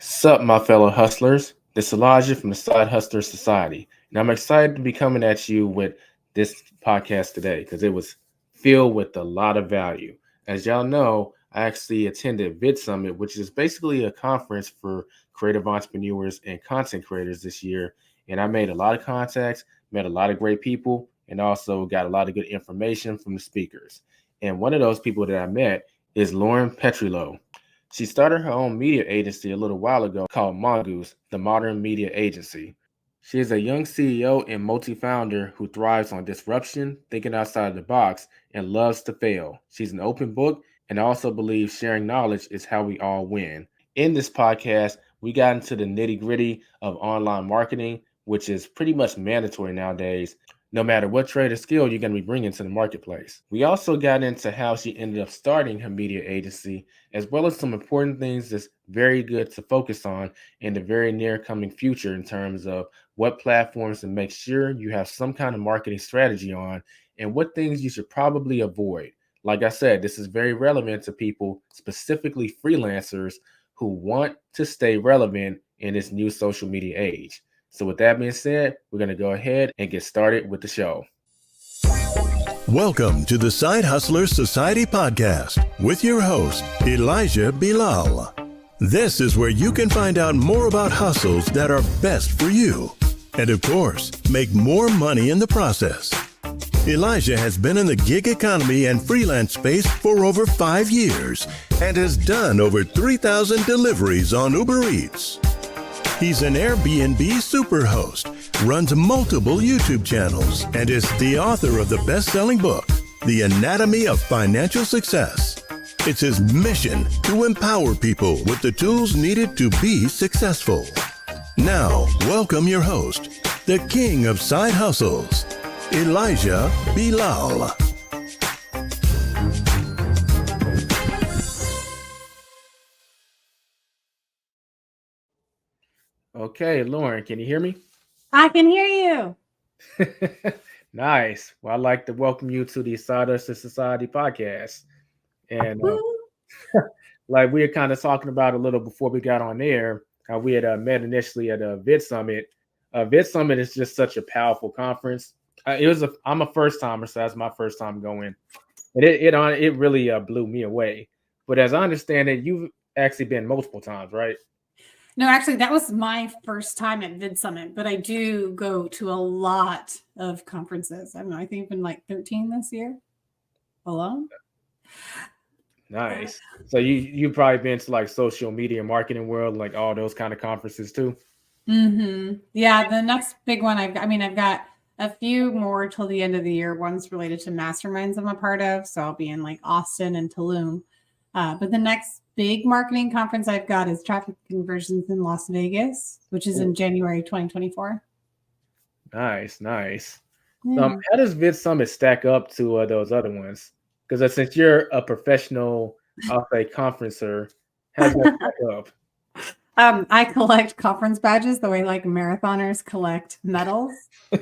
Sup, my fellow hustlers. This is Elijah from the Side Hustler Society, and I'm excited to be coming at you with this podcast today because it was filled with a lot of value. As y'all know, I actually attended Vid Summit, which is basically a conference for creative entrepreneurs and content creators this year, and I made a lot of contacts, met a lot of great people, and also got a lot of good information from the speakers. And one of those people that I met is Lauren Petrullo. She started her own media agency a little while ago called Mongoose, the Modern Media Agency. She is a young CEO and multi-founder who thrives on disruption, thinking outside the box, and loves to fail. She's an open book and also believes sharing knowledge is how we all win. In this podcast, we got into the nitty-gritty of online marketing, which is pretty much mandatory nowadays, no matter what trade or skill you're going to be bringing to the marketplace. We also got into how she ended up starting her media agency, as well as some important things that's very good to focus on in the very near coming future in terms of what platforms to make sure you have some kind of marketing strategy on and what things you should probably avoid. Like I said, this is very relevant to people, specifically freelancers who want to stay relevant in this new social media age. So with that being said, we're going to go ahead and get started with the show. Welcome to the Side Hustler Society podcast with your host, Elijah Bilel. This is where you can find out more about hustles that are best for you. And of course, make more money in the process. Elijah has been in the gig economy and freelance space for over 5 years and has done over 3,000 deliveries on Uber Eats. He's an Airbnb superhost, runs multiple YouTube channels, and is the author of the best-selling book, The Anatomy of Financial Success. It's his mission to empower people with the tools needed to be successful. Now, welcome your host, the king of side hustles, Elijah Bilel. Okay, Lauren, can you hear me? I can hear you. Nice. Well, I'd like to welcome you to the Side Hustler Society podcast. And like we were kind of talking about a little before we got on air, we had met initially at a Vid Summit. Vid Summit is just such a powerful conference. I'm a first timer, so that's my first time going. And it really blew me away. But as I understand it, you've actually been multiple times, right? No, actually, that was my first time at Vid Summit, but I do go to a lot of conferences. I don't know, I think I've been like 13 this year alone. Nice. So you've probably been to like social media marketing world, like all those kind of conferences too. Mm-hmm. Yeah, the next big one I've got a few more till the end of the year. One's related to masterminds I'm a part of, so I'll be in like Austin and Tulum. But the next big marketing conference I've got is Traffic Conversions in Las Vegas, which is in January 2024. Nice. Yeah. How does Vid Summit stack up to those other ones? Because since you're a professional, I'll say conferencer, how does that stack up? I collect conference badges the way like marathoners collect medals.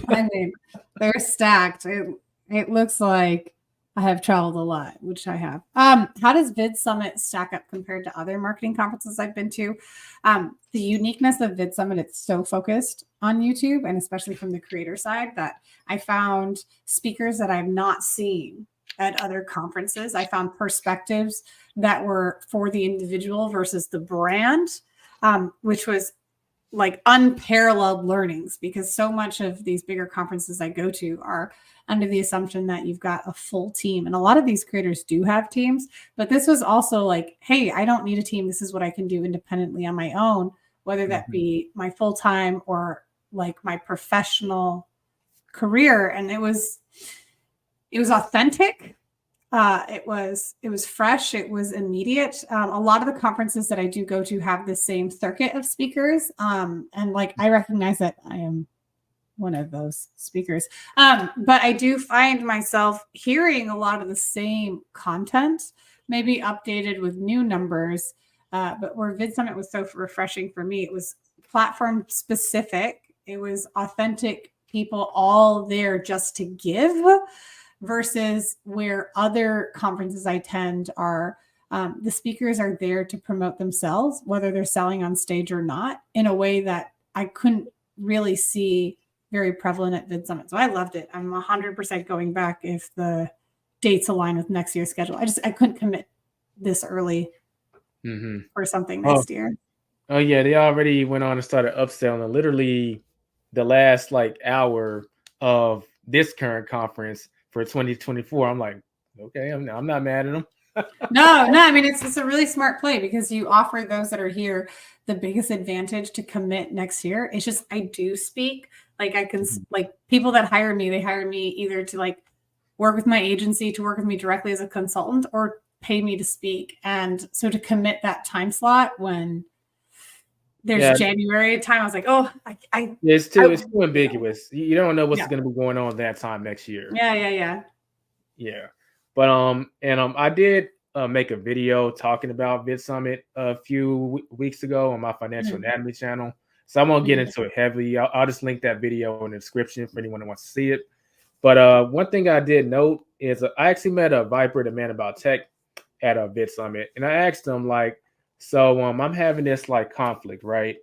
I mean, they're stacked. It looks like I have traveled a lot, which I have. How does Vid Summit stack up compared to other marketing conferences I've been to? The uniqueness of Vid Summit, it's so focused on YouTube, and especially from the creator side, that I found speakers that I've not seen at other conferences. I found perspectives that were for the individual versus the brand, which was like unparalleled learnings, because so much of these bigger conferences I go to are under the assumption that you've got a full team. And a lot of these creators do have teams, but this was also like, hey, I don't need a team. This is what I can do independently on my own, whether that be my full-time or like my professional career. And it was authentic. It was fresh. It was immediate. A lot of the conferences that I do go to have the same circuit of speakers. And like, I recognize that I am one of those speakers. But I do find myself hearing a lot of the same content, maybe updated with new numbers. But where Vid Summit was so refreshing for me, it was platform specific. It was authentic people all there just to give, versus where other conferences I attend are The speakers are there to promote themselves, whether they're selling on stage or not, in a way that I couldn't really see very prevalent at Vid Summit. So I loved it. I'm 100% going back if the dates align with next year's schedule. I couldn't commit this early for something next year. Oh yeah, they already went on and started upselling. Literally, the last like hour of this current conference for 2024. I'm like, okay, I'm not mad at them. No. I mean, it's a really smart play because you offer those that are here the biggest advantage to commit next year. It's just I do speak. Like I can like people that hire me, they hire me either to like work with my agency, to work with me directly as a consultant, or pay me to speak. And so to commit that time slot when there's January time, I was like, oh, it's too ambiguous. You don't know what's going to be going on that time next year. Yeah. But I did make a video talking about Vid Summit a few weeks ago on my Financial Anatomy channel. So I won't get into it heavily. I'll just link that video in the description for anyone who wants to see it. But one thing I did note is I actually met a Viper, the man about tech, at a Vid Summit, and I asked him like, so I'm having this like conflict, right?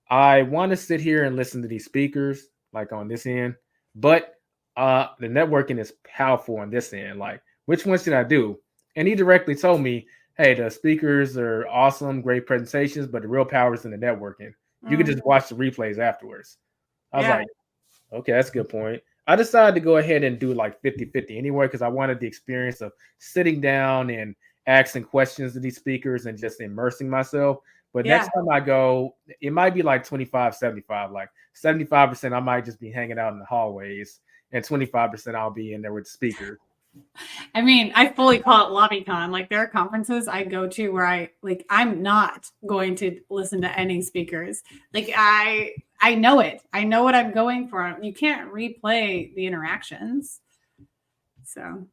I want to sit here and listen to these speakers like on this end, but the networking is powerful on this end. Like, which one should I do? And he directly told me, hey, the speakers are awesome, great presentations, but the real power is in the networking. You can just watch the replays afterwards. I was like, okay, that's a good point. I decided to go ahead and do like 50-50 anyway, because I wanted the experience of sitting down and asking questions to these speakers and just immersing myself. But next time I go, it might be like 25-75. Like 75% I might just be hanging out in the hallways, and 25% I'll be in there with the speaker. I mean, I fully call it LobbyCon. Like there are conferences I go to where I'm not going to listen to any speakers. Like I know it. I know what I'm going for. You can't replay the interactions. So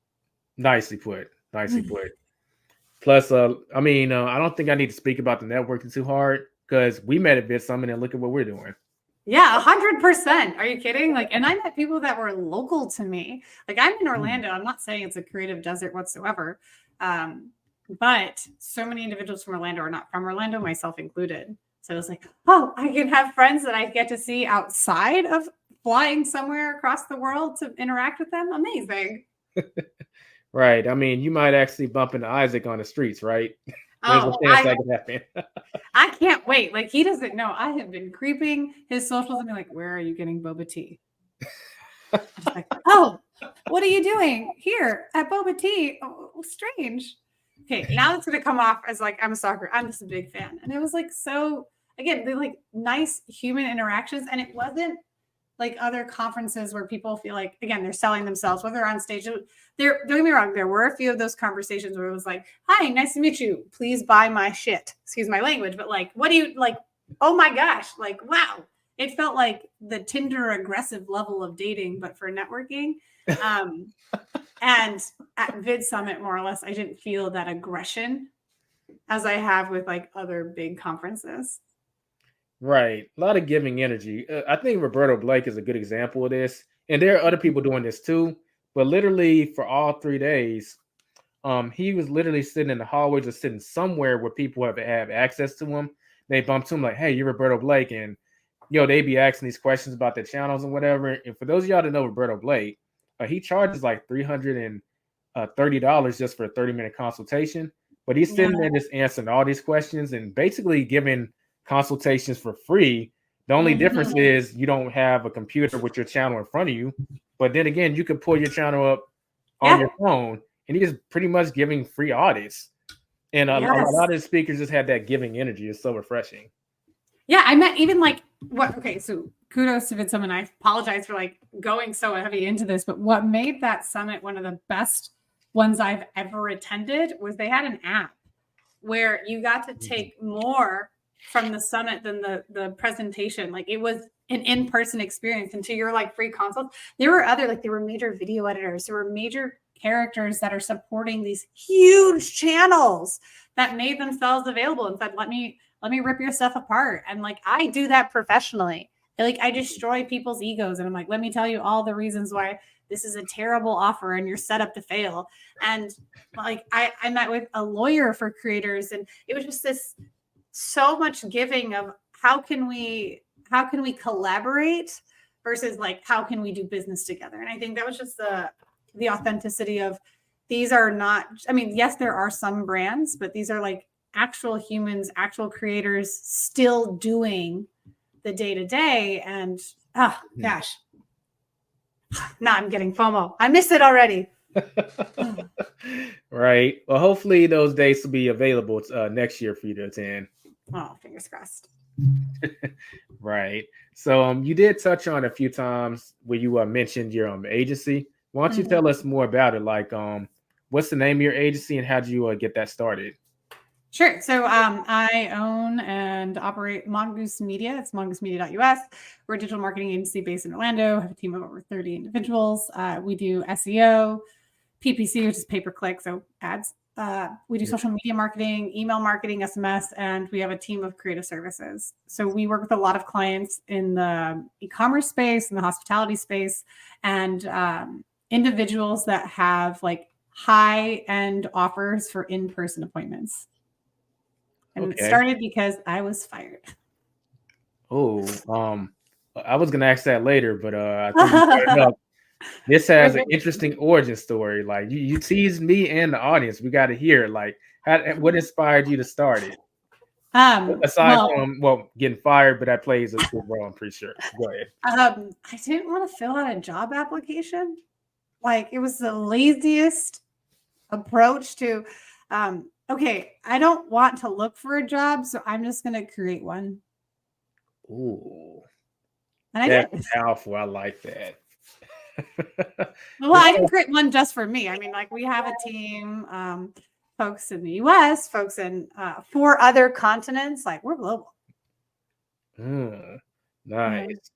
nicely put. Plus, I don't think I need to speak about the networking too hard because we met at Vid Summit and look at what we're doing. Yeah, 100%. Are you kidding? Like, and I met people that were local to me. Like, I'm in Orlando. I'm not saying it's a creative desert whatsoever. But so many individuals from Orlando are not from Orlando, myself included. So I was like, oh, I can have friends that I get to see outside of flying somewhere across the world to interact with them. Amazing. Right. I mean, you might actually bump into Isaac on the streets, right? There's a chance that could happen. I can't wait. Like, he doesn't know. I have been creeping his socials and be like, where are you getting boba tea? Like, oh, what are you doing here at boba tea? Oh, strange. Okay, now it's going to come off as like, I'm just a big fan. And it was like, so again, they're like nice human interactions. And it wasn't like other conferences where people feel like, again, they're selling themselves, whether they're on stage. Don't get me wrong. There were a few of those conversations where it was like, hi, nice to meet you. Please buy my shit. Excuse my language. But like, what do you like? Oh my gosh. Like, wow. It felt like the Tinder aggressive level of dating, but for networking. And at Vid Summit, more or less, I didn't feel that aggression as I have with like other big conferences. Right. A lot of giving energy. I think Roberto Blake is a good example of this. And there are other people doing this too. But literally for all 3 days, he was literally sitting in the hallways or sitting somewhere where people have access to him. They bump to him like, hey, you're Roberto Blake. And, they be asking these questions about their channels and whatever. And for those of y'all that know Roberto Blake, he charges like $330 just for a 30-minute consultation. But he's sitting there just answering all these questions and basically giving consultations for free. The only difference is you don't have a computer with your channel in front of you, but then again, you can pull your channel up on your phone, and he's pretty much giving free audits. And a lot of the speakers just had that giving energy. It's so refreshing. Yeah, I met even like what? Okay, so kudos to Vid Summit. I apologize for like going so heavy into this, but what made that summit one of the best ones I've ever attended was they had an app where you got to take more from the summit than the presentation. Like it was an in-person experience. And to your like free consults, there were major video editors, there were major characters that are supporting these huge channels that made themselves available and said, let me rip your stuff apart. And like, I do that professionally. Like I destroy people's egos. And I'm like, let me tell you all the reasons why this is a terrible offer and you're set up to fail. And like I met with a lawyer for creators, and it was just this so much giving of how can we collaborate versus like how can we do business together. And I think that was just the authenticity of, these are not, I mean, yes, there are some brands, but these are like actual humans, actual creators still doing the day-to-day. And oh gosh, now I'm getting FOMO. I miss it already. Right. Well, hopefully those dates will be available next year for you to attend. Oh, fingers crossed. Right. So you did touch on a few times where you mentioned your agency. Why don't you tell us more about it? Like, what's the name of your agency and how did you get that started? Sure. So I own and operate Mongoose Media. It's mongoosemedia.us. We're a digital marketing agency based in Orlando. I have a team of over 30 individuals. We do SEO, PPC, which is pay-per-click, so ads. We do social media marketing, email marketing, SMS, and we have a team of creative services. So we work with a lot of clients in the e-commerce space, in the hospitality space, and individuals that have like high-end offers for in-person appointments. And it started because I was fired. Oh, I was gonna ask that later, but I think you brought it up. This has an interesting origin story. Like you teased me and the audience. We got to hear like what inspired you to start it. Aside from getting fired, but that plays a good role, I'm pretty sure. Go ahead. I didn't want to fill out a job application. Like it was the laziest approach to. Okay, I don't want to look for a job, so I'm just going to create one. Ooh, and that's powerful. I like that. Well, I didn't create one just for me. I mean, like we have a team, folks in the US, folks in 4 other continents. Like we're global. Nice.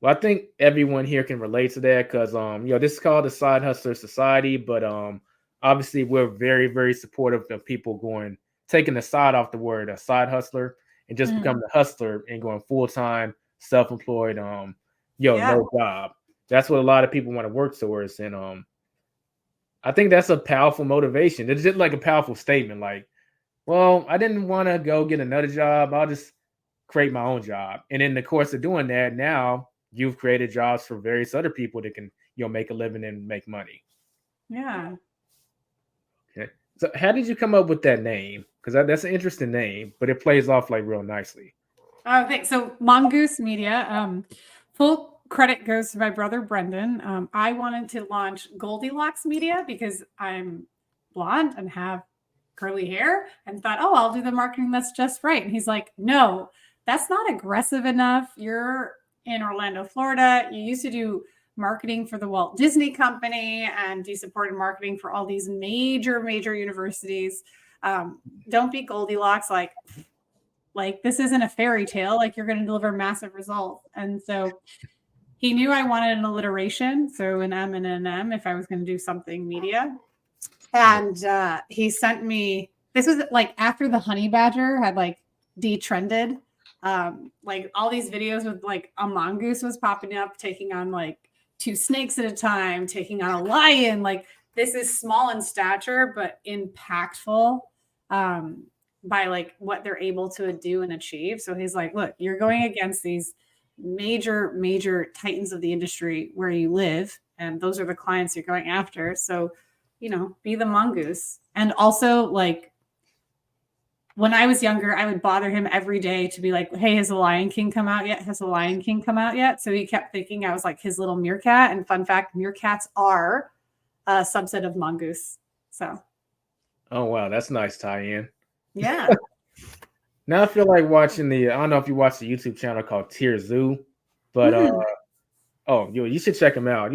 Well, I think everyone here can relate to that because this is called the Side Hustler Society, but obviously we're very, very supportive of people taking the side off the word a side hustler and just becoming a hustler and going full-time, self-employed, no job. That's what a lot of people want to work towards. And I think that's a powerful motivation. It's just like a powerful statement. Like, well, I didn't want to go get another job. I'll just create my own job. And in the course of doing that, now you've created jobs for various other people that can, make a living and make money. Yeah. Okay. So how did you come up with that name? Because that's an interesting name, but it plays off like real nicely. Okay. So Mongoose Media, full credit goes to my brother, Brendan. I wanted to launch Goldilocks Media because I'm blonde and have curly hair and thought, oh, I'll do the marketing that's just right. And he's like, no, that's not aggressive enough. You're in Orlando, Florida. You used to do marketing for the Walt Disney Company and you supported marketing for all these major universities. Don't be Goldilocks. Like this isn't a fairy tale. Like you're going to deliver massive results. And so he knew I wanted an alliteration. So an M and an M if I was going to do something media. And he sent me, this was like after the honey badger had like detrended, like all these videos with like a mongoose was popping up, taking on like 2 snakes at a time, taking on a lion. Like this is small in stature, but impactful by like what they're able to do and achieve. So he's like, look, you're going against these major titans of the industry where you live. And those are the clients you're going after. So, be the mongoose. And also like when I was younger, I would bother him every day to be like, hey, has the Lion King come out yet? Has the Lion King come out yet? So he kept thinking I was like his little meerkat. And fun fact, meerkats are a subset of mongoose. So. Oh, wow. That's a nice tie-in. Yeah. Now I feel like watching I don't know if you watch the YouTube channel called Tier Zoo, but you should check him out.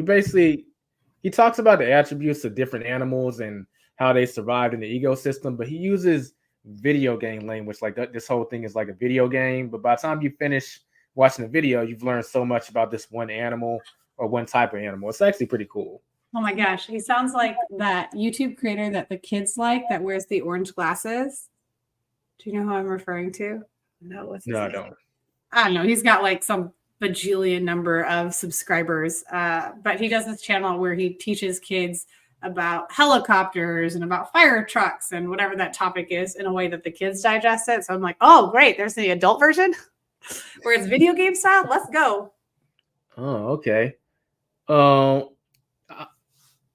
He talks about the attributes of different animals and how they survive in the ecosystem, but he uses video game language. Like this whole thing is like a video game, but by the time you finish watching the video, you've learned so much about this one animal or one type of animal. It's actually pretty cool. Oh my gosh. He sounds like that YouTube creator that the kids like that wears the orange glasses. Do you know who I'm referring to? No, I don't. I don't know. He's got like some bajillion number of subscribers. But he does this channel where he teaches kids about helicopters and about fire trucks and whatever that topic is in a way that the kids digest it. So I'm like, oh, great. There's the adult version where it's video game style. Let's go. Oh, okay. I'm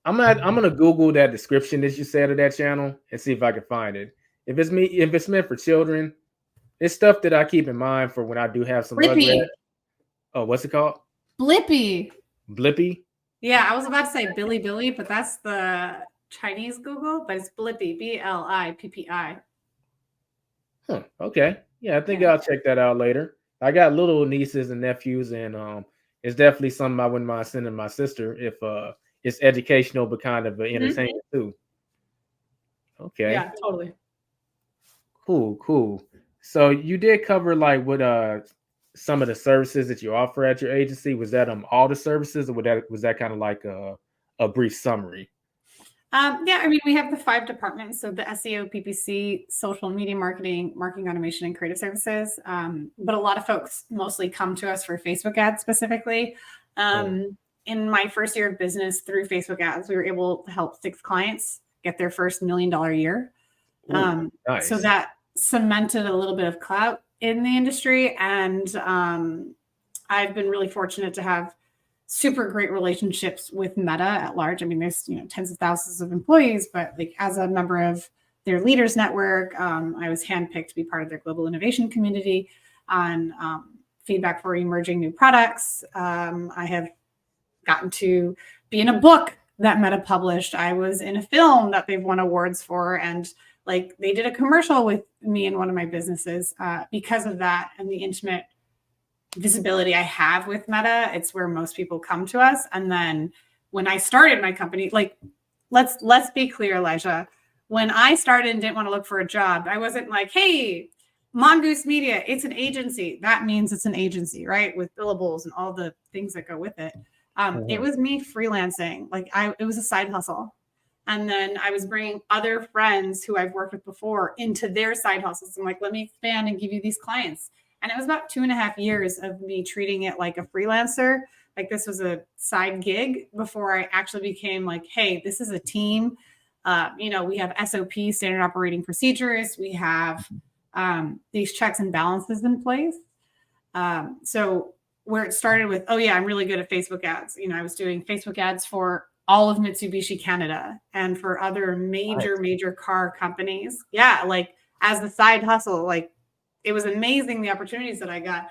gonna Google that description that you said of that channel and see if I can find it. If it's meant for children, it's stuff that I keep in mind for when I do have some Blippy. Oh, what's it called? Blippy. Blippy? Yeah, I was about to say Billy, but that's the Chinese Google, but it's Blippy, Blippi. Huh, okay. Yeah, I think I'll check that out later. I got little nieces and nephews, and it's definitely something I wouldn't mind sending my sister if it's educational but kind of entertainment too. Okay. Yeah, totally. Cool. So you did cover like what some of the services that you offer at your agency. Was that all the services, or was that kind of like a brief summary? Yeah, I mean, we have the 5 departments. So the SEO, PPC, social media marketing, marketing automation, and creative services. But a lot of folks mostly come to us for Facebook ads specifically. In my first year of business through Facebook ads, we were able to help 6 clients get their first $1 million year. Nice. So that cemented a little bit of clout in the industry. And I've been really fortunate to have super great relationships with Meta at large. I mean, there's tens of thousands of employees, but like as a member of their leaders network, I was handpicked to be part of their global innovation community on feedback for emerging new products. I have gotten to be in a book that Meta published. I was in a film that they've won awards for, and like they did a commercial with me in one of my businesses because of that and the intimate visibility I have with Meta. It's where most people come to us. And then when I started my company, like let's be clear, Elijah, when I started and didn't want to look for a job, I wasn't like, hey, Mongoose Media, it's an agency. That means it's an agency, right? With billables and all the things that go with it. It was me freelancing. It was a side hustle. And then I was bringing other friends who I've worked with before into their side hustles. I'm like, let me expand and give you these clients. And it was about 2.5 years of me treating it like a freelancer. Like this was a side gig before I actually became like, hey, this is a team. We have SOP, standard operating procedures. We have these checks and balances in place. So where it started with, oh yeah, I'm really good at Facebook ads. I was doing Facebook ads for all of Mitsubishi Canada and for other major car companies. Yeah, like as the side hustle, like it was amazing the opportunities that I got.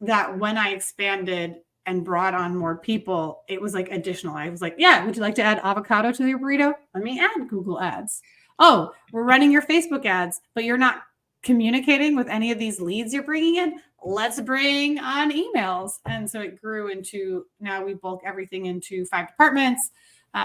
That when I expanded and brought on more people, it was like additional. I was like, yeah, would you like to add avocado to your burrito? Let me add Google ads. Oh, we're running your Facebook ads, but you're not communicating with any of these leads you're bringing in. Let's bring on emails. And so it grew into, now we bulk everything into 5 departments.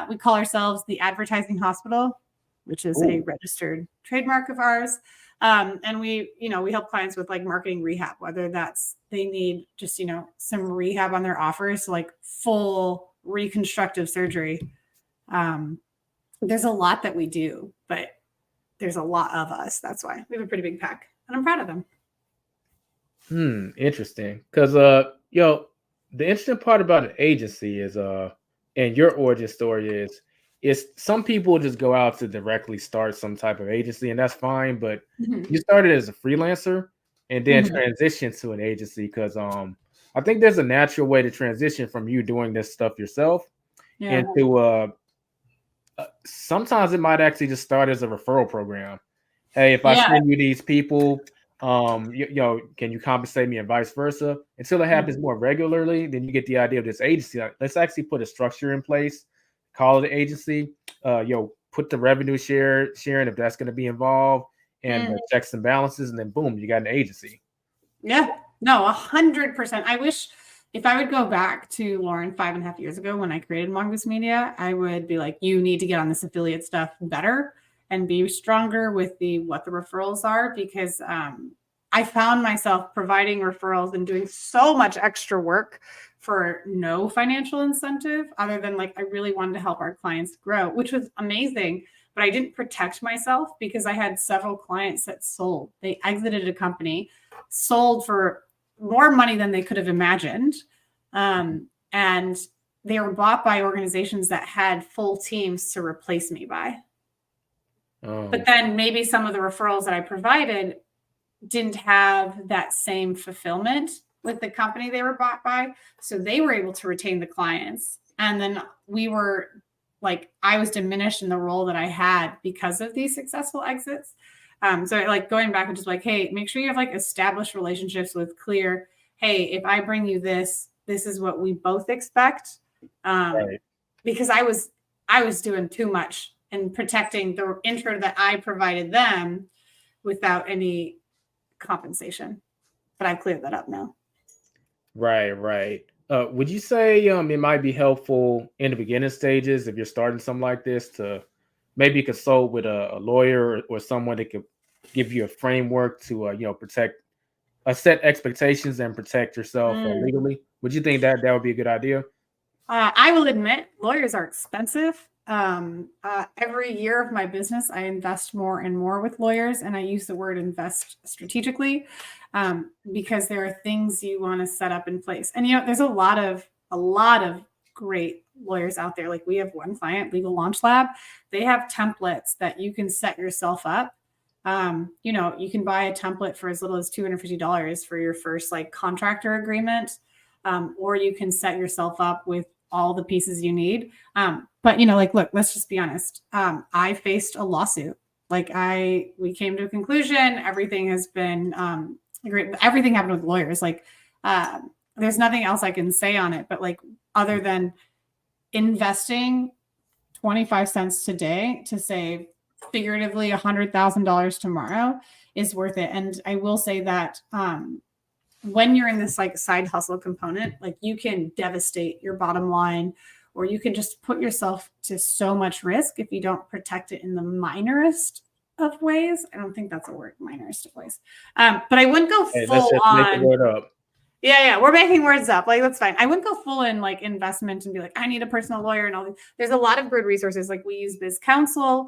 We call ourselves the Advertising Hospital, which is a registered trademark of ours. And we help clients with like marketing rehab, whether that's they need just, some rehab on their offers, so like full reconstructive surgery. There's a lot that we do, but there's a lot of us. That's why we have a pretty big pack, and I'm proud of them. Interesting. Because the interesting part about an agency is and your origin story is some people just go out to directly start some type of agency, and that's fine. But you started as a freelancer and then transitioned to an agency because I think there's a natural way to transition from you doing this stuff yourself into sometimes it might actually just start as a referral program. Hey, if I send you these people, can you compensate me and vice versa? Until it happens more regularly, then you get the idea of this agency. Let's actually put a structure in place, call it an agency, put the revenue sharing if that's going to be involved, and the checks and balances, and then boom, you got an agency. Yeah, no, 100%. I wish if I would go back to Lauren 5.5 years ago when I created Mongoose Media, I would be like, you need to get on this affiliate stuff better and be stronger with what the referrals are, because I found myself providing referrals and doing so much extra work for no financial incentive other than like, I really wanted to help our clients grow, which was amazing. But I didn't protect myself because I had several clients that sold. They exited a company, sold for more money than they could have imagined. And they were bought by organizations that had full teams to replace me by. But then maybe some of the referrals that I provided didn't have that same fulfillment with the company they were bought by. So they were able to retain the clients. And then I was diminished in the role that I had because of these successful exits. So like going back and just like, hey, make sure you have like established relationships with clear, hey, if I bring you this is what we both expect. Right. Because I was doing too much and protecting the intro that I provided them without any compensation. But I've cleared that up now. Right. Would you say it might be helpful in the beginning stages if you're starting something like this to maybe consult with a lawyer or someone that could give you a framework to set expectations and protect yourself legally? Would you think that would be a good idea? I will admit lawyers are expensive. Every year of my business, I invest more and more with lawyers, and I use the word invest strategically because there are things you want to set up in place. And there's a lot of great lawyers out there. Like we have one client, Legal Launch Lab. They have templates that you can set yourself up. You can buy a template for as little as $250 for your first like contractor agreement, or you can set yourself up with all the pieces you need. But look, let's just be honest. I faced a lawsuit. We came to a conclusion. Everything has been great. Everything happened with lawyers. There's nothing else I can say on it, but other than investing 25 cents today to save figuratively $100,000 tomorrow is worth it. And I will say that when you're in this side hustle component, you can devastate your bottom line, or you can just put yourself to so much risk if you don't protect it in the minorest of ways. I don't think that's a word, minorest of ways. But I wouldn't go full on. Make the word up. Yeah, we're making words up. That's fine. I wouldn't go full in investment and be I need a personal lawyer and all these. There's a lot of good resources. We use Counsel,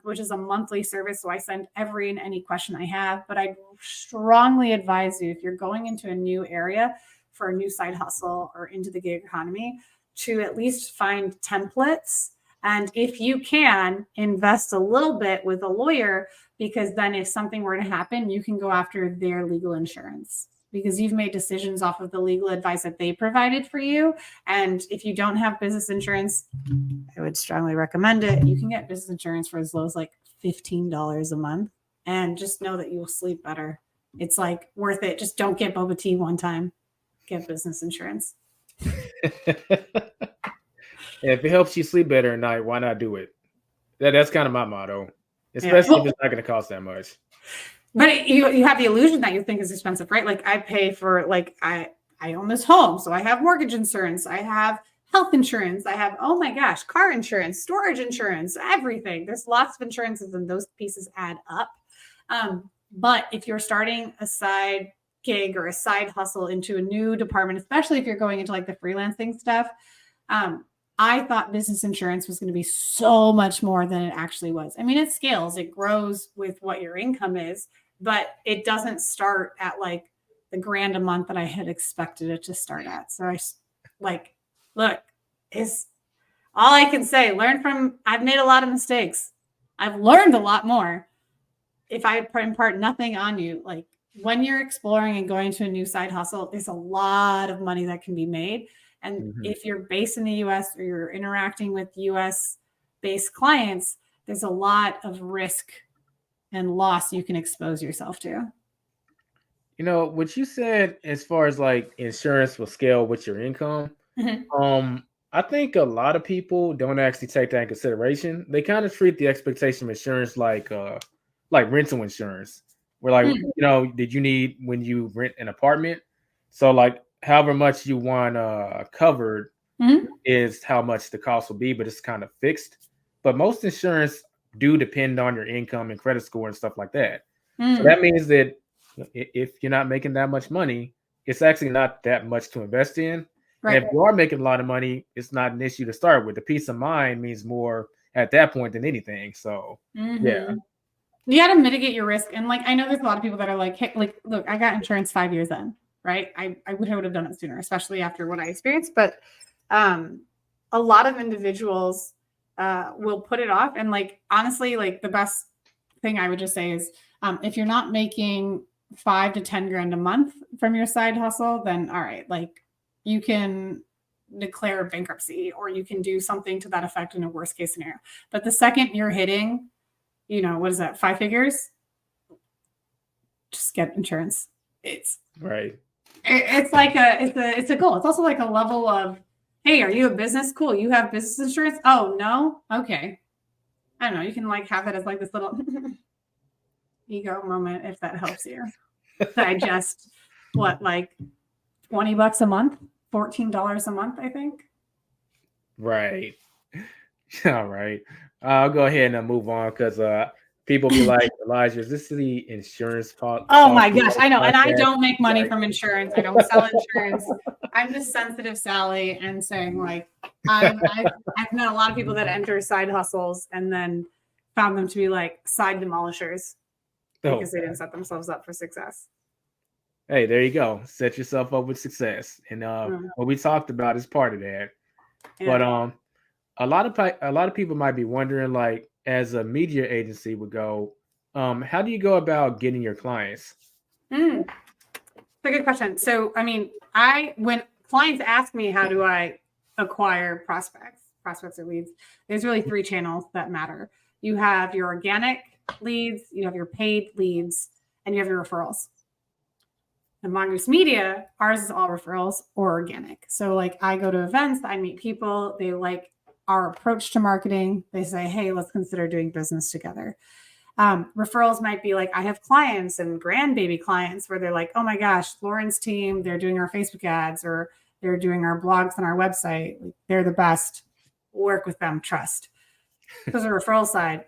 which is a monthly service. So I send every and any question I have. But I strongly advise you, if you're going into a new area for a new side hustle or into the gig economy, to at least find templates. And if you can, invest a little bit with a lawyer, because then if something were to happen, you can go after their legal insurance, because you've made decisions off of the legal advice that they provided for you. And if you don't have business insurance, I would strongly recommend it. You can get business insurance for as low as $15 a month, and just know that you will sleep better. It's worth it. Just don't get boba tea one time. Get business insurance. If it helps you sleep better at night, why not do it? That's kind of my motto, especially if it's not going to cost that much. But you have the illusion that you think is expensive, right? I pay for I own this home, so I have mortgage insurance, I have health insurance, I have, oh my gosh, car insurance, storage insurance, everything. There's lots of insurances, and those pieces add up. But if you're starting a side gig or a side hustle into a new department, especially if you're going into the freelancing stuff, I thought business insurance was going to be so much more than it actually was. I mean, it scales, it grows with what your income is, but it doesn't start at the $1,000 a month that I had expected it to start at. So look, is all I can say. I've made a lot of mistakes. I've learned a lot more. If I impart nothing on you, when you're exploring and going to a new side hustle, there's a lot of money that can be made. And if you're based in the US or you're interacting with US based clients, there's a lot of risk and loss you can expose yourself to. What you said as far as insurance will scale with your income, I think a lot of people don't actually take that in consideration. They kind of treat the expectation of insurance like rental insurance, where did you need when you rent an apartment? So however much you want covered is how much the cost will be, but it's kind of fixed. But most insurance do depend on your income and credit score and stuff like that. So that means that if you're not making that much money, it's actually not that much to invest in. Right. And if you are making a lot of money, it's not an issue to start with. The peace of mind means more at that point than anything. So yeah. You got to mitigate your risk. And I know there's a lot of people that are hey, look, I got insurance 5 years in. right? I wish I would have done it sooner, especially after what I experienced. But a lot of individuals will put it off. And like, honestly, like the best thing I would just say is if you're not making 5 to 10 grand a month from your side hustle, then all right, like you can declare bankruptcy or you can do something to that effect in a worst case scenario. But the second you're hitting, what is that, 5 figures, just get insurance. It's right. It's like it's a goal. It's also like a level of, hey, are you a business? Cool. You have business insurance? Oh, no? Okay. I don't know. You can like have that as like this little ego moment if that helps you digest like $20 a month, $14 a month, I think. Right. All right. I'll go ahead and move on because people be like, Elijah, is this the insurance part? Oh my gosh, I know. And I don't make money from insurance. I don't sell insurance. I'm just sensitive Sally and saying like, I've met a lot of people that enter side hustles and then found them to be like side demolishers because they didn't set themselves up for success. Hey, there you go. Set yourself up with success. And what we talked about is part of that. Yeah. But a lot of people might be wondering, like, as a media agency would go, how do you go about getting your clients? That's a good question. So, I mean, when clients ask me, how do I acquire prospects or leads, there's really 3 channels that matter. You have your organic leads, you have your paid leads, and you have your referrals. And Mongoose Media, ours is all referrals or organic. So like I go to events, I meet people, they like our approach to marketing. They say, hey, let's consider doing business together. Referrals might be like, I have clients and grandbaby clients where they're like, oh my gosh, Lauren's team, they're doing our Facebook ads or they're doing our blogs on our website. They're the best. Work with them, trust. Those are referral side.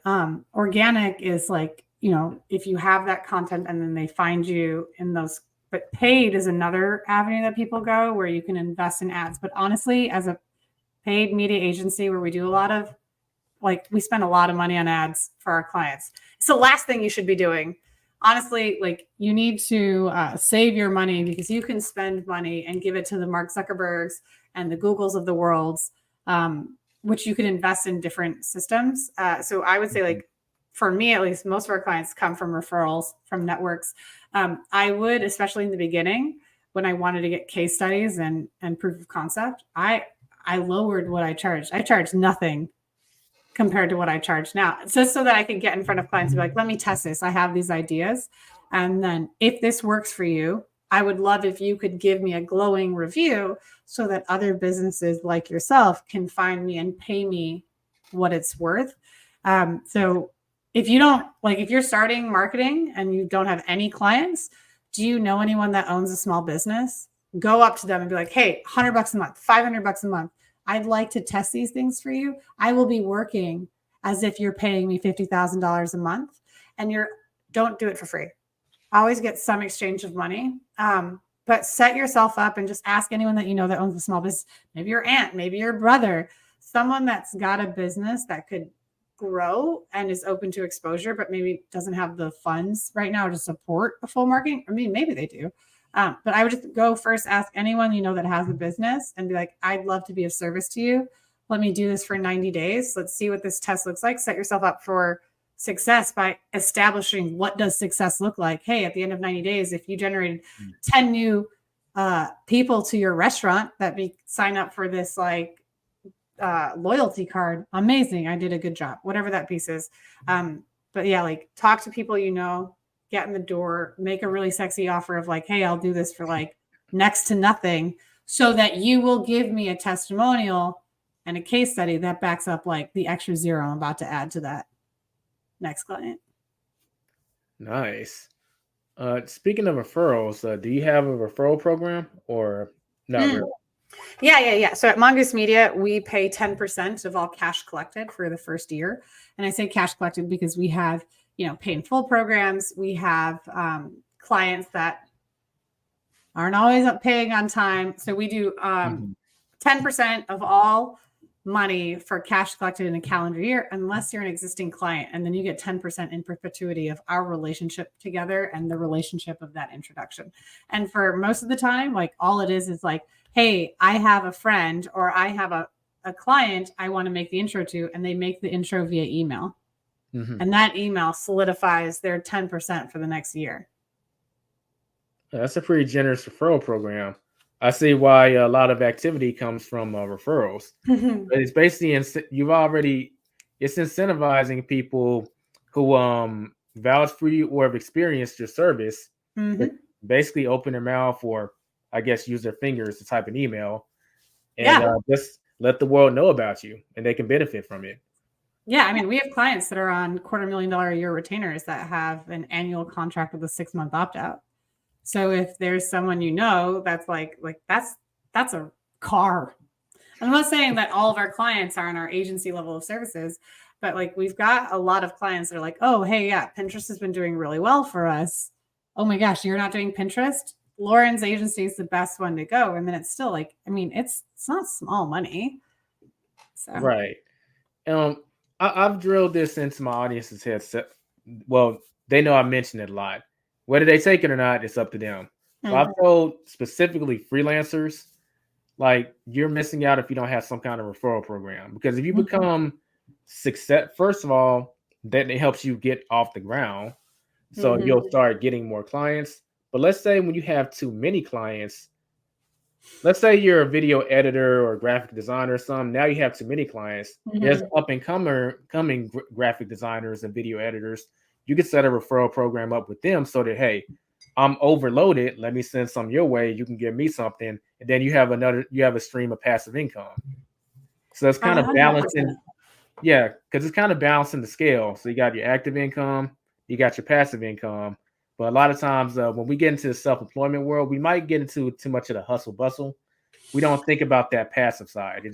Organic is like, if you have that content and then they find you in those. But paid is another avenue that people go where you can invest in ads. But honestly, as a paid media agency where we do a lot of, like, we spend a lot of money on ads for our clients. It's the last thing you should be doing. Honestly, like you need to save your money because you can spend money and give it to the Mark Zuckerbergs and the Googles of the world, which you can invest in different systems. So I would say like, for me, at least, most of our clients come from referrals from networks. I would, especially in the beginning, when I wanted to get case studies and proof of concept, I lowered what I charged. I charged nothing compared to what I charge now, just so that I could get in front of clients and be like, let me test this. I have these ideas. And then if this works for you, I would love if you could give me a glowing review so that other businesses like yourself can find me and pay me what it's worth. So if you're starting marketing and you don't have any clients, do you know anyone that owns a small business? Go up to them and be like, hey, $100 a month, $500 a month. I'd like to test these things for you. I will be working as if you're paying me $50,000 a month, and don't do it for free. Always get some exchange of money, but set yourself up and just ask anyone that you know that owns a small business. Maybe your aunt, maybe your brother, someone that's got a business that could grow and is open to exposure, but maybe doesn't have the funds right now to support a full marketing. I mean, maybe they do. But I would just go first, ask anyone you know that has a business and be like, I'd love to be of service to you. Let me do this for 90 days. Let's see what this test looks like. Set yourself up for success by establishing what does success look like. Hey, at the end of 90 days, if you generated 10 new people to your restaurant that sign up for this like loyalty card, amazing. I did a good job, whatever that piece is. But yeah, like talk to people you know, get in the door, make a really sexy offer of like, hey, I'll do this for like next to nothing so that you will give me a testimonial and a case study that backs up like the extra zero I'm about to add to that next client. Nice. Speaking of referrals, do you have a referral program or not really? Yeah. So at Mongoose Media, we pay 10% of all cash collected for the first year. And I say cash collected because we have, pay in full programs. We have clients that aren't always paying on time. So we do 10% of all money for cash collected in a calendar year unless you're an existing client. And then you get 10% in perpetuity of our relationship together and the relationship of that introduction. And for most of the time, like all it is like, hey, I have a friend or I have a client I want to make the intro to, and they make the intro via email. Mm-hmm. And that email solidifies their 10% for the next year. That's a pretty generous referral program. I see why a lot of activity comes from referrals. But it's basically it's incentivizing people who vouch for you or have experienced your service. Mm-hmm. Basically, open their mouth or I guess use their fingers to type an email and just let the world know about you, and they can benefit from it. Yeah, I mean, we have clients that are on $250,000 a year retainers that have an annual contract with a 6-month opt-out. So if there's someone that's like that's a car. I'm not saying that all of our clients are on our agency level of services, but like we've got a lot of clients that are like, oh, hey, yeah, Pinterest has been doing really well for us. Oh my gosh, you're not doing Pinterest? Lauren's agency is the best one to go. And then it's still like, I mean, it's not small money. So. Right. I've drilled this into my audience's head. Well, they know I mention it a lot. Whether they take it or not, it's up to them. Mm-hmm. So I've told specifically freelancers, like you're missing out if you don't have some kind of referral program. Because if you become success, first of all, that it helps you get off the ground. So you'll start getting more clients. But let's say when you have too many clients, let's say you're a video editor or graphic designer or something. Now you have too many clients. There's up and coming graphic designers and video editors. You can set a referral program up with them so that, hey, I'm overloaded. Let me send some your way. You can give me something. And then you have a stream of passive income. So it's kind of balancing. Yeah, because it's kind of balancing the scale. So you got your active income, you got your passive income. But a lot of times when we get into the self-employment world, we might get into too much of the hustle bustle. We don't think about that passive side.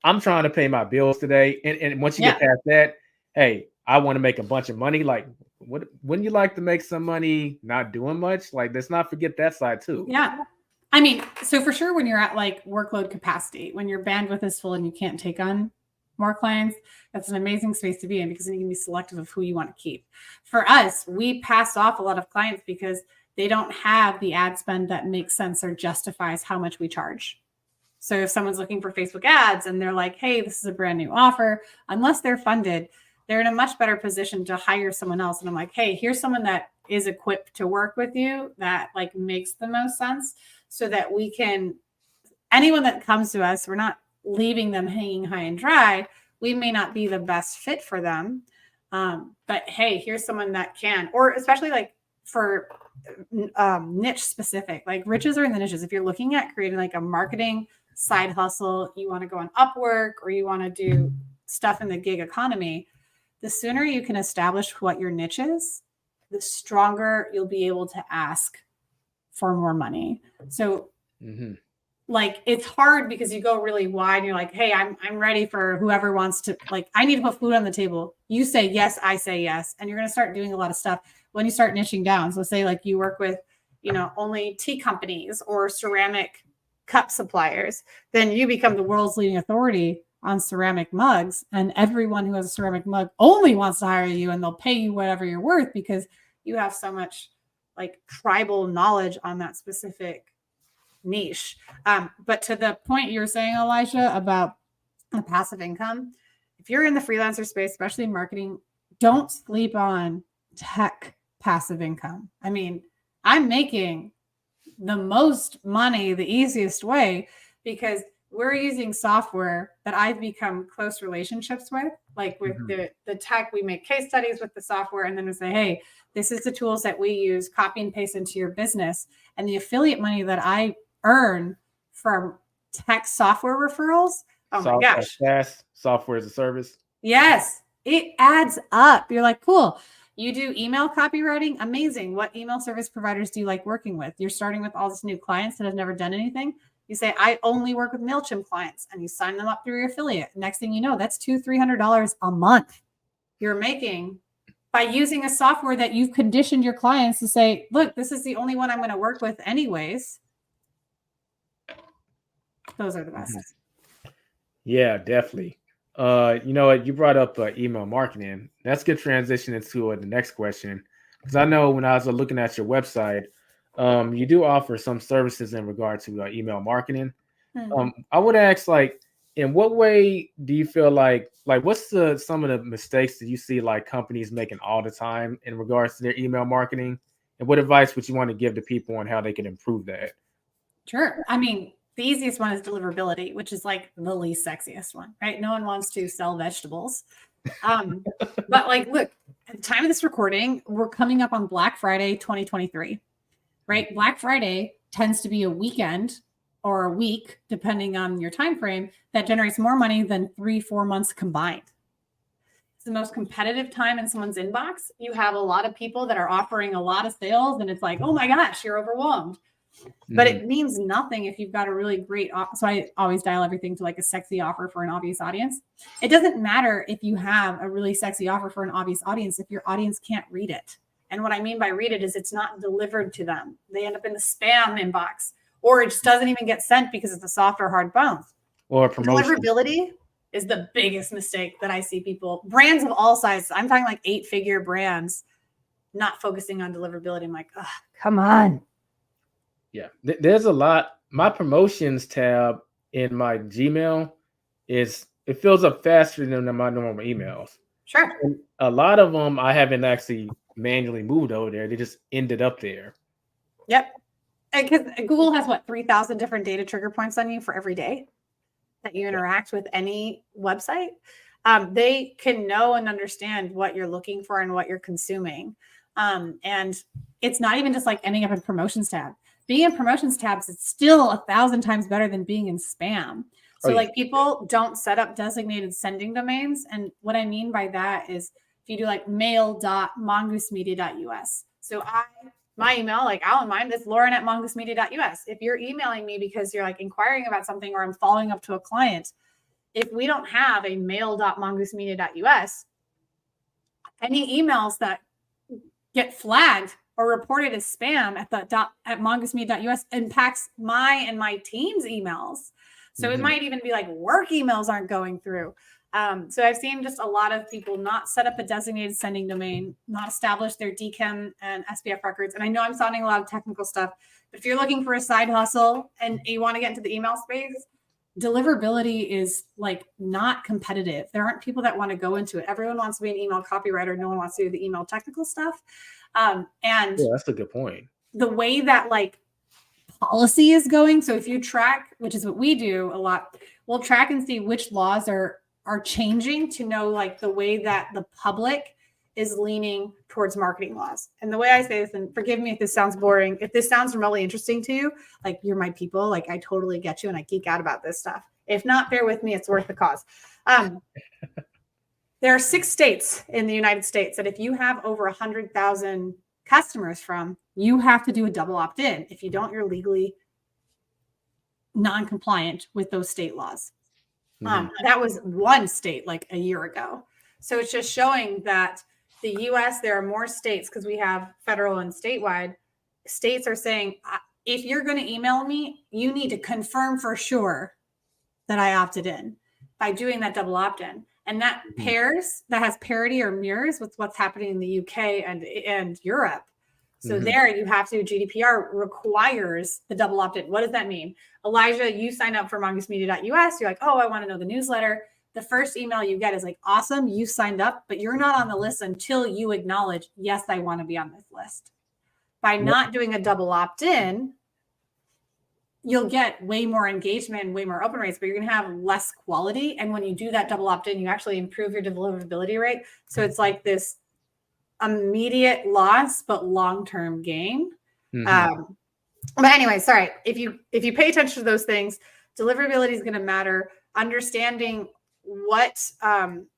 I'm trying to pay my bills today. And once you get past that, hey, I want to make a bunch of money. Like, wouldn't you like to make some money not doing much? Like, let's not forget that side too. Yeah. I mean, so for sure, when you're at like workload capacity, when your bandwidth is full and you can't take on more clients, that's an amazing space to be in because then you can be selective of who you want to keep. For us, we pass off a lot of clients because they don't have the ad spend that makes sense or justifies how much we charge. So if someone's looking for Facebook ads and they're like, hey, this is a brand new offer, unless they're funded, they're in a much better position to hire someone else. And I'm like, hey, here's someone that is equipped to work with you that like makes the most sense so that we can, anyone that comes to us, we're not leaving them hanging high and dry. We may not be the best fit for them. But hey, here's someone that can, or especially like for niche specific, like riches are in the niches. If you're looking at creating like a marketing side hustle, you want to go on Upwork or you want to do stuff in the gig economy, the sooner you can establish what your niche is, the stronger you'll be able to ask for more money. So like, it's hard because you go really wide and you're like, hey, I'm ready for whoever wants to, like, I need to put food on the table. You say yes, I say yes. And you're going to start doing a lot of stuff when you start niching down. So say like you work with, only tea companies or ceramic cup suppliers, then you become the world's leading authority on ceramic mugs, and everyone who has a ceramic mug only wants to hire you, and they'll pay you whatever you're worth because you have so much like tribal knowledge on that specific niche. But to the point you're saying, Elijah, about the passive income, if you're in the freelancer space, especially in marketing, don't sleep on tech passive income. I mean, I'm making the most money the easiest way because we're using software that I've become close relationships with, like with the tech. We make case studies with the software and then we say, hey, this is the tools that we use, copy and paste into your business. And the affiliate money that I earn from tech software referrals, oh my gosh. SaaS, software as a service. Yes, it adds up. You're like, cool. You do email copywriting? Amazing. What email service providers do you like working with? You're starting with all these new clients that have never done anything. You say, I only work with MailChimp clients, and you sign them up through your affiliate. Next thing you know, that's $200-$300 a month you're making by using a software that you've conditioned your clients to say, look, this is the only one I'm going to work with anyways. Those are the best. Yeah, definitely. You know what? You brought up email marketing. That's a good transition into the next question. Because I know when I was looking at your website, you do offer some services in regard to email marketing. I would ask, like, in what way do you feel like what's some of the mistakes that you see like companies making all the time in regards to their email marketing? And what advice would you want to give to people on how they can improve that? Sure. I mean, the easiest one is deliverability, which is like the least sexiest one, right? No one wants to sell vegetables. But like, look, at the time of this recording, we're coming up on Black Friday 2023, right? Black Friday tends to be a weekend or a week, depending on your time frame, that generates more money than 3-4 months combined. It's the most competitive time in someone's inbox. You have a lot of people that are offering a lot of sales, and it's like, oh my gosh, you're overwhelmed. But it means nothing if you've got a really great so I always dial everything to like a sexy offer for an obvious audience. It doesn't matter if you have a really sexy offer for an obvious audience if your audience can't read it. And what I mean by read it is it's not delivered to them. They end up in the spam inbox, or it just doesn't even get sent because it's a soft or hard bones. Or promotion. Deliverability is the biggest mistake that I see people, brands of all sizes. I'm talking like 8-figure brands, not focusing on deliverability. I'm like, oh, come on. Yeah, there's a lot. My promotions tab in my Gmail it fills up faster than my normal emails. Sure. And a lot of them I haven't actually manually moved over there. They just ended up there. Yep. Because Google has 3,000 different data trigger points on you for every day that you interact with any website. They can know and understand what you're looking for and what you're consuming. And it's not even just like ending up in promotions tab. Being in promotions tabs, it's still 1,000 times better than being in spam. So like people don't set up designated sending domains. And what I mean by that is if you do like mail.mongoosemedia.us. So my email, like I'll mine this Lauren@mongoosemedia.us. If you're emailing me because you're like inquiring about something or I'm following up to a client, if we don't have a mail.mongoosemedia.us, any emails that get flagged or reported as spam at mongoosemedia.us impacts my and my team's emails. So it might even be like work emails aren't going through. So I've seen just a lot of people not set up a designated sending domain, not establish their DKIM and SPF records. And I know I'm sounding a lot of technical stuff, but if you're looking for a side hustle and you want to get into the email space, deliverability is like not competitive. There aren't people that want to go into it. Everyone wants to be an email copywriter. No one wants to do the email technical stuff. And yeah, that's a good point. The way that like policy is going. So if you track, which is what we do a lot, we'll track and see which laws are changing to know like the way that the public is leaning towards marketing laws. And the way I say this, and forgive me if this sounds boring, if this sounds remotely interesting to you, like you're my people, like I totally get you and I geek out about this stuff. If not, bear with me, it's worth the cause. There are 6 states in the United States that if you have over 100,000 customers from, you have to do a double opt-in. If you don't, you're legally non-compliant with those state laws. That was one state like a year ago. So it's just showing that the US, there are more states because we have federal and statewide. States are saying, if you're going to email me, you need to confirm for sure that I opted in by doing that double opt-in. And that has parity or mirrors with what's happening in the UK and Europe. So there you have to, GDPR requires the double opt-in. What does that mean? Elijah, you sign up for mongoosemedia.us. You're like, oh, I want to know the newsletter. The first email you get is like, awesome, you signed up, but you're not on the list until you acknowledge, yes, I want to be on this list. By not doing a double opt-in, you'll get way more engagement and way more open rates, but you're going to have less quality. And when you do that double opt-in, you actually improve your deliverability rate. So it's like this immediate loss, but long-term gain. But anyway, sorry. If you pay attention to those things, deliverability is going to matter. Understanding what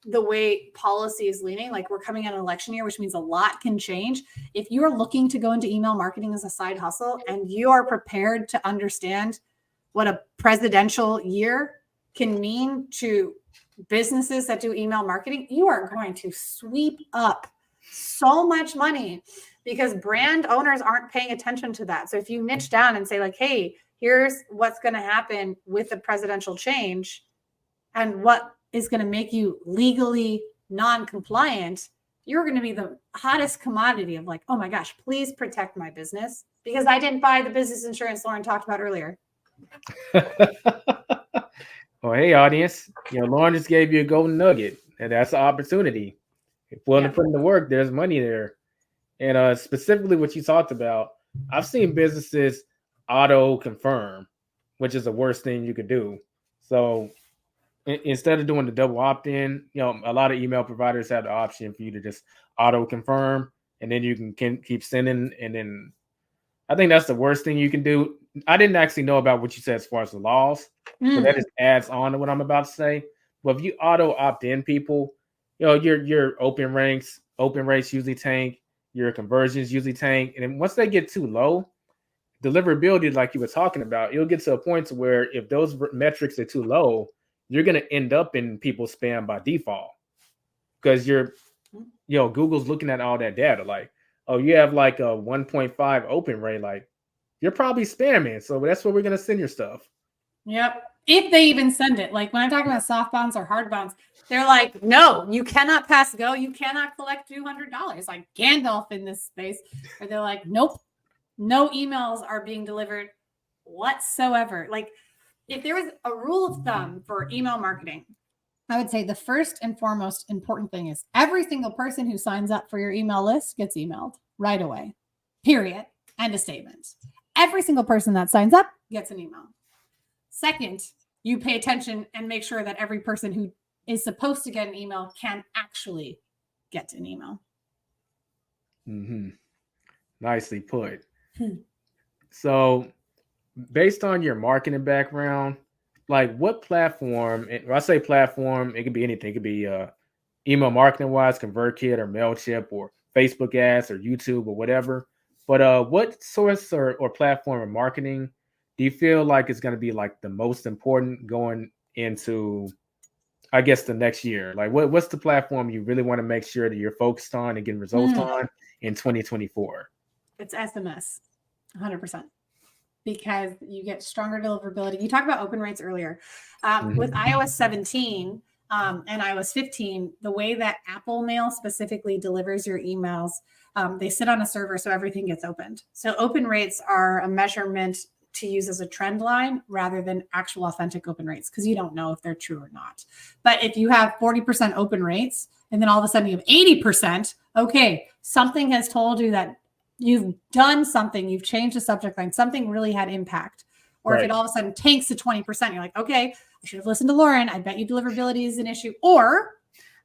the way policy is leaning, like we're coming in an election year, which means a lot can change. If you're looking to go into email marketing as a side hustle and you are prepared to understand what a presidential year can mean to businesses that do email marketing, you are going to sweep up so much money because brand owners aren't paying attention to that. So if you niche down and say like, hey, here's what's going to happen with the presidential change, and what is going to make you legally non-compliant, you're going to be the hottest commodity of like, oh my gosh, please protect my business because I didn't buy the business insurance Lauren talked about earlier. Well, hey, audience, Lauren just gave you a golden nugget, and that's an opportunity. If willing to put in the work, there's money there. And specifically what you talked about, I've seen businesses auto confirm, which is the worst thing you could do. So instead of doing the double opt-in, a lot of email providers have the option for you to just auto confirm, and then you can keep sending. And then I think that's the worst thing you can do. I didn't actually know about what you said as far as the laws, so that just adds on to what I'm about to say. But if you auto opt-in people, your open rates usually tank, your conversions usually tank, and then once they get too low, deliverability, like you were talking about, you'll get to a point to where if those metrics are too low, you're going to end up in people's spam by default because Google's looking at all that data. Like, oh, you have like a 1.5 open rate. Like, you're probably spamming. So that's where we're going to send your stuff. Yep. If they even send it. Like when I'm talking about soft bounds or hard bounds, they're like, no, you cannot pass go. You cannot collect $200 like Gandalf in this space. Or they're like, nope, no emails are being delivered whatsoever. Like if there was a rule of thumb for email marketing, I would say the first and foremost important thing is every single person who signs up for your email list gets emailed right away, period. End of statement. Every single person that signs up gets an email. Second, you pay attention and make sure that every person who is supposed to get an email can actually get an email. Mm-hmm. Nicely put. So based on your marketing background, like what platform, when I say platform, it could be anything. It could be email marketing wise, ConvertKit or MailChimp or Facebook ads or YouTube or whatever. But what source or platform of marketing do you feel like is going to be like the most important going into, I guess, the next year? Like what's the platform you really want to make sure that you're focused on and getting results on in 2024? It's SMS, 100%. Because you get stronger deliverability. You talked about open rates earlier. With iOS 17 and iOS 15, the way that Apple Mail specifically delivers your emails, they sit on a server, so everything gets opened. So open rates are a measurement to use as a trend line rather than actual authentic open rates because you don't know if they're true or not. But if you have 40% open rates and then all of a sudden you have 80%, okay, something has told you that you've done something, you've changed the subject line, something really had impact. Or if it all of a sudden tanks to 20%, you're like, okay, I should have listened to Lauren. I bet you deliverability is an issue. Or,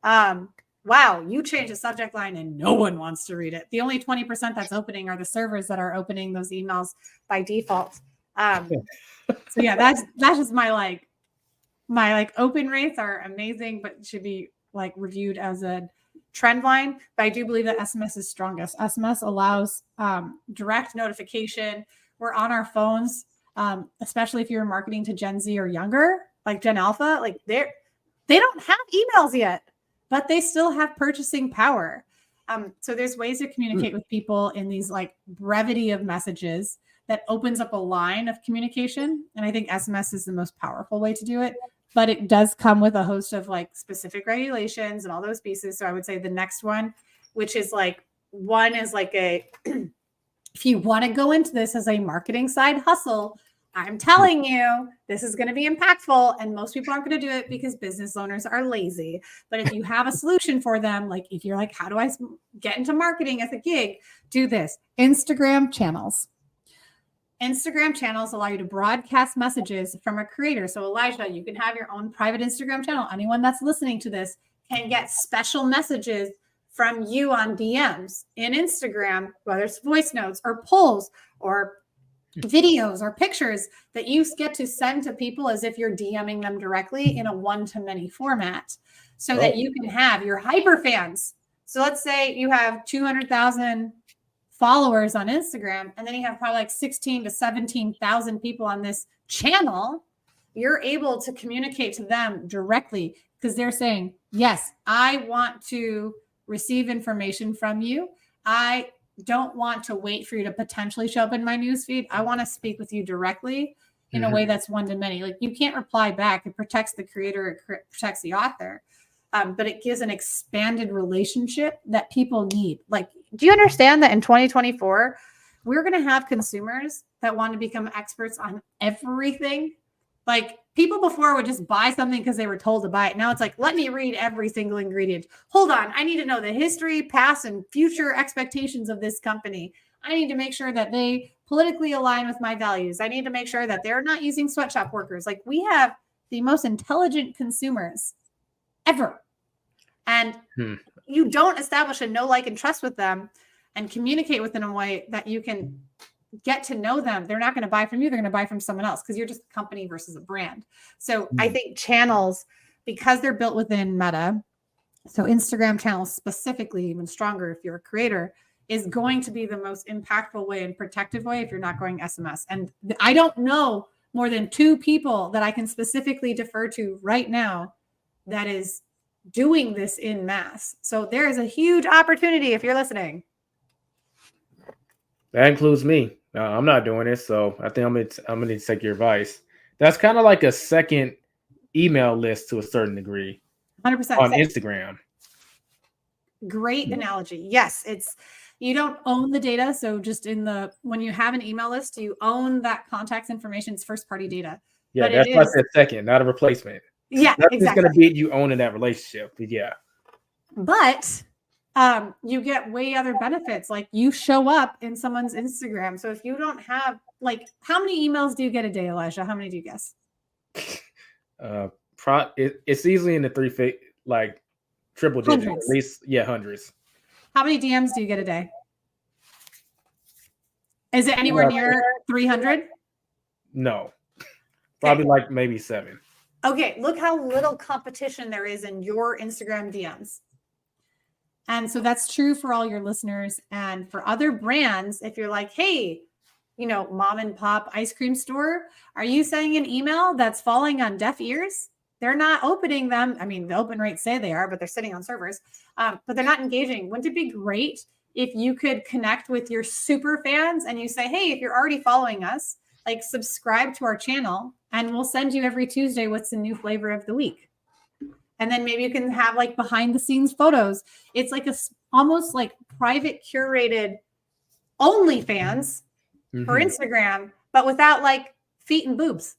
wow, you changed the subject line and no one wants to read it. The only 20% that's opening are the servers that are opening those emails by default. So yeah, that's just my open rates are amazing, but should be like reviewed as a trend line. But I do believe that SMS is strongest. SMS allows direct notification. We're on our phones, especially if you're marketing to Gen Z or younger, like Gen Alpha, like they don't have emails yet, but they still have purchasing power. So there's ways to communicate with people in these like brevity of messages that opens up a line of communication. And I think SMS is the most powerful way to do it. But it does come with a host of like specific regulations and all those pieces. So I would say the next one, which is like, one is like if you want to go into this as a marketing side hustle, I'm telling you, this is going to be impactful. And most people aren't going to do it because business owners are lazy. But if you have a solution for them, like if you're like, how do I get into marketing as a gig? Do this. Instagram channels. Instagram channels allow you to broadcast messages from a creator. So Elijah, you can have your own private Instagram channel. Anyone that's listening to this can get special messages from you on DMs in Instagram, whether it's voice notes or polls or videos or pictures that you get to send to people as if you're DMing them directly in a one-to-many format so that you can have your hyper fans. So let's say you have 200,000 followers on Instagram, and then you have probably like 16 to 17,000 people on this channel. You're able to communicate to them directly because they're saying, yes, I want to receive information from you. I don't want to wait for you to potentially show up in my newsfeed. I want to speak with you directly. in a way that's one to many. Like you can't reply back. It protects the creator, it protects the author. But it gives an expanded relationship that people need. Like, do you understand that in 2024, we're going to have consumers that want to become experts on everything? Like people before would just buy something because they were told to buy it. Now it's like, let me read every single ingredient. Hold on. I need to know the history, past, and future expectations of this company. I need to make sure that they politically align with my values. I need to make sure that they're not using sweatshop workers. Like we have the most intelligent consumers ever. And you don't establish a know, like, and trust with them and communicate with them in a way that you can get to know them. They're not going to buy from you. They're going to buy from someone else because you're just a company versus a brand. So I think channels, because they're built within Meta, so Instagram channels specifically, even stronger if you're a creator, is going to be the most impactful way and protective way if you're not going SMS. And I don't know more than 2 people that I can specifically defer to right now that is doing this in mass. So there is a huge opportunity if you're listening. That includes me. I'm not doing it, so I think I'm gonna need to take your advice. That's kind of like a second email list to a certain degree. 100% on Instagram. Great analogy. Yes, it's you don't own the data. So just when you have an email list, you own that contact information. It's first party data. Yeah, that's why I said second, not a replacement. Yeah, that's exactly. Going to beat you owning that relationship. But yeah. But you get way other benefits. Like you show up in someone's Instagram. So if you don't have how many emails do you get a day, Elijah? How many do you guess? It's easily in the triple digits, hundreds. at least. Yeah, hundreds. How many DMs do you get a day? Is it anywhere near 300? No, probably maybe 7. Okay, look how little competition there is in your Instagram DMs. And so that's true for all your listeners and for other brands. If you're like, hey, mom and pop ice cream store, are you sending an email that's falling on deaf ears? They're not opening them. I mean, the open rates say they are, but they're sitting on servers, but they're not engaging. Wouldn't it be great if you could connect with your super fans and you say, hey, if you're already following us, subscribe to our channel and we'll send you every Tuesday what's the new flavor of the week. And then maybe you can have behind the scenes photos. It's almost like private curated OnlyFans for Instagram, but without feet and boobs.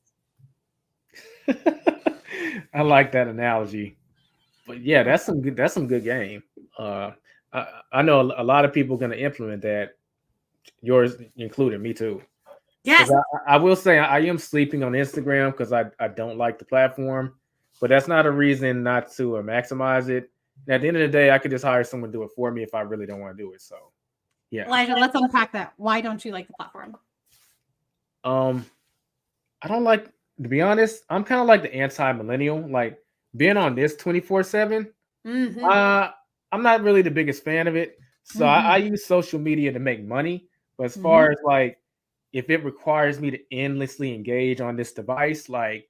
I like that analogy. But yeah, that's some good game. I know a lot of people are going to implement that, yours included, me too. Yes. I will say I am sleeping on Instagram because I don't like the platform, but that's not a reason not to maximize it. And at the end of the day, I could just hire someone to do it for me if I really don't want to do it. So, yeah. Elijah, let's unpack that. Why don't you like the platform? I don't like, to be honest, I'm kind of like the anti-millennial. Being on this 24/7, I'm not really the biggest fan of it. So I use social media to make money. But as far as if it requires me to endlessly engage on this device, I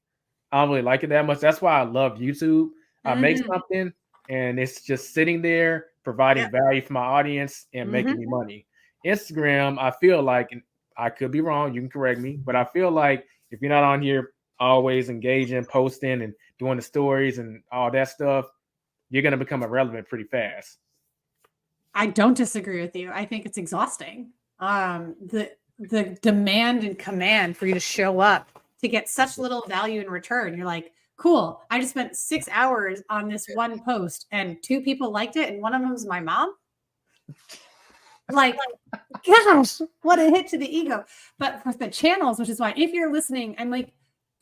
don't really like it that much. That's why I love YouTube. I make something and it's just sitting there providing value for my audience and making me money. Instagram, I feel like, and I could be wrong, you can correct me, but I feel like if you're not on here always engaging, posting, and doing the stories and all that stuff, you're going to become irrelevant pretty fast. I don't disagree with you. I think it's exhausting. The demand and command for you to show up to get such little value in return. You're like, cool, I just spent 6 hours on this one post and 2 people liked it and one of them was my mom. Gosh, what a hit to the ego. But for the channels, which is why if you're listening, I'm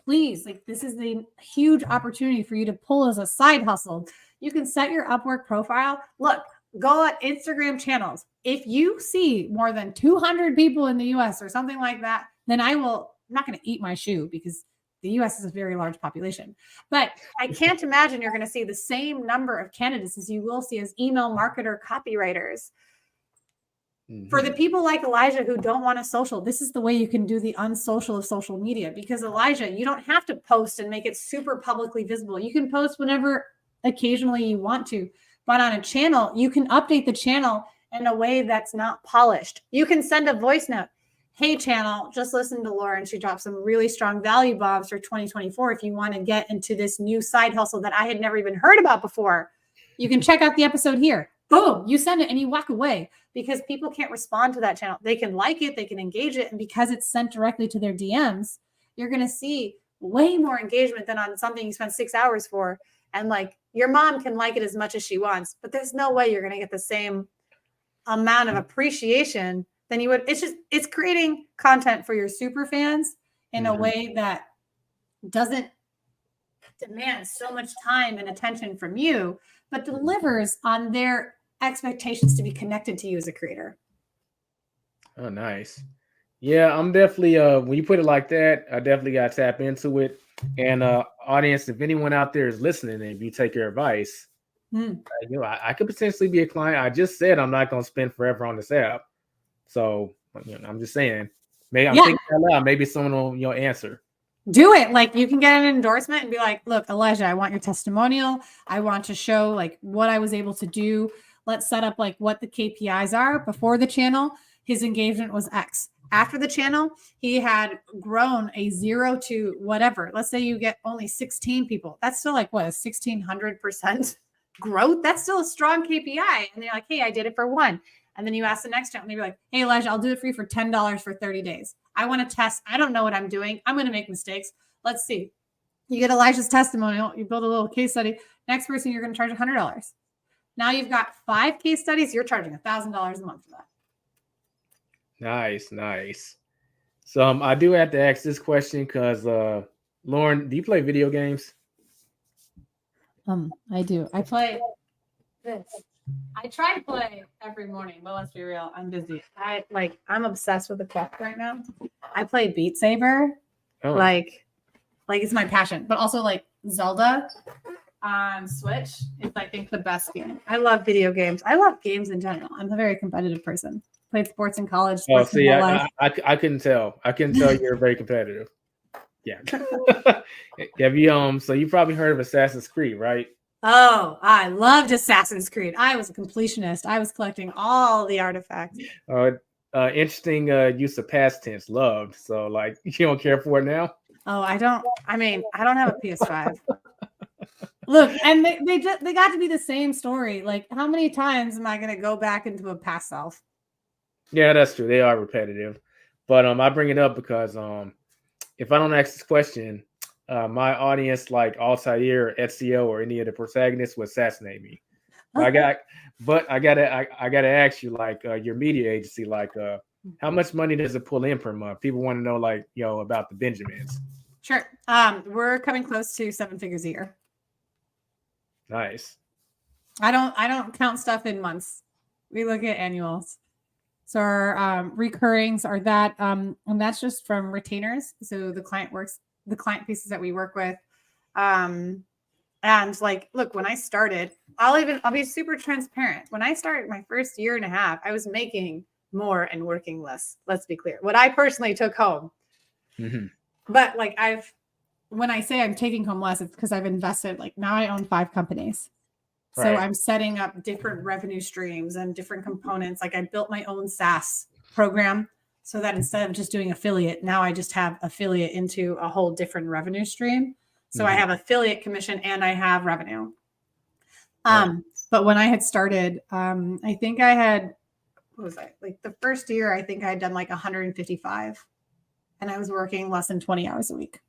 please, this is a huge opportunity for you to pull as a side hustle. You can set your Upwork profile. Look, go at Instagram channels. If you see more than 200 people in the US or something like that, then I'm not going to eat my shoe because the US is a very large population. But I can't imagine you're going to see the same number of candidates as you will see as email marketer copywriters. For the people like Elijah who don't want a social, this is the way you can do the unsocial of social media. Because Elijah, you don't have to post and make it super publicly visible. You can post whenever occasionally you want to. But on a channel, you can update the channel in a way that's not polished. You can send a voice note. hey channel, just listen to Lauren. She dropped some really strong value bombs for 2024. If you want to get into this new side hustle that I had never even heard about before, you can check out the episode here. Boom, you send it and you walk away, because people can't respond to that channel. They can like it, they can engage it. And because it's sent directly to their DMs, you're going to see way more engagement than on something you spent 6 hours for. And like, your mom can like it as much as she wants, but there's no way you're going to get the same amount of appreciation than you would. It's creating content for your super fans in a way that doesn't demand so much time and attention from you, but delivers on their expectations to be connected to you as a creator. Oh, nice. Yeah, I'm definitely, when you put it like that, I definitely got to tap into it. And audience, if anyone out there is listening, and if you take your advice, I could potentially be a client. I just said I'm not going to spend forever on this app. So I'm just saying, maybe I'm thinking out loud, maybe someone will answer. Do it. Like, you can get an endorsement and be like, look, Elijah, I want your testimonial. I want to show like what I was able to do. Let's set up like what the KPIs are. Before the channel, his engagement was X. After the channel, he had grown a 0 to whatever. Let's say you get only 16 people. That's still like what, a 1,600% growth? That's still a strong KPI. And they're like, hey, I did it for 1. And then you ask the next channel and they'd be like, hey, Elijah, I'll do it for you for $10 for 30 days. I want to test. I don't know what I'm doing. I'm going to make mistakes. Let's see. You get Elijah's testimonial. You build a little case study. Next person, you're going to charge $100. Now you've got 5 case studies. You're charging $1,000 a month for that. Nice. So I do have to ask this question because Lauren, do you play video games? I do. I play this. I try to play every morning, but let's be real, I'm busy. I'm obsessed with the quest right now. I play Beat Saber. Oh. Like it's my passion, but also like Zelda on Switch is, I think, the best game. I love video games. I love games in general. I'm a very competitive person. Played sports in college. Oh, see, I couldn't tell. I couldn't tell you're very competitive. Yeah. Have you so you probably heard of Assassin's Creed, right? Oh, I loved Assassin's Creed. I was a completionist. I was collecting all the artifacts. Interesting use of past tense, loved. So like, you don't care for it now? Oh, I don't have a PS5. Look, and they got to be the same story. Like, how many times am I going to go back into a past self? Yeah, that's true. They are repetitive. But I bring it up because if I don't ask this question, my audience, like Altair, Ezio, or any of the protagonists, would assassinate me. I gotta ask you, like, your media agency, like, how much money does it pull in per month? People want to know, like, about the Benjamins. Sure. We're coming close to 7 figures a year. Nice. I don't count stuff in months. We look at annuals. So our recurrings are that, and that's just from retainers. So the client pieces that we work with. And like, look, when I started, I'll be super transparent. When I started my first year and a half, I was making more and working less. Let's be clear. What I personally took home. Mm-hmm. But like when I say I'm taking home less, it's because I've invested, like now I own 5 companies. Right. So I'm setting up different revenue streams and different components. Like I built my own SaaS program so that instead of just doing affiliate, now I just have affiliate into a whole different revenue stream. So I have affiliate commission and I have revenue. Right. But when I had started, I think I had, what was I? Like the first year, I think I had done like 155 and I was working less than 20 hours a week.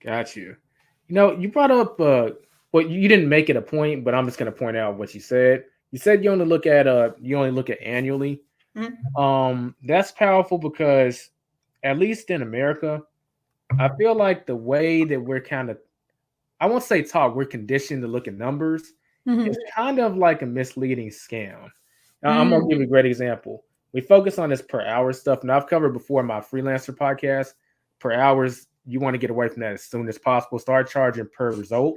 Got you. You brought up, well, you didn't make it a point, but I'm just going to point out what you said. You said you only look at annually. Mm-hmm. That's powerful because at least in America, I feel like the way that we're kind of, I won't say taught, we're conditioned to look at numbers. Mm-hmm. It's kind of like a misleading scam. Now, I'm going to give you a great example. We focus on this per hour stuff. And I've covered before in my Freelancer podcast, per hours, you want to get away from that as soon as possible. Start charging per result.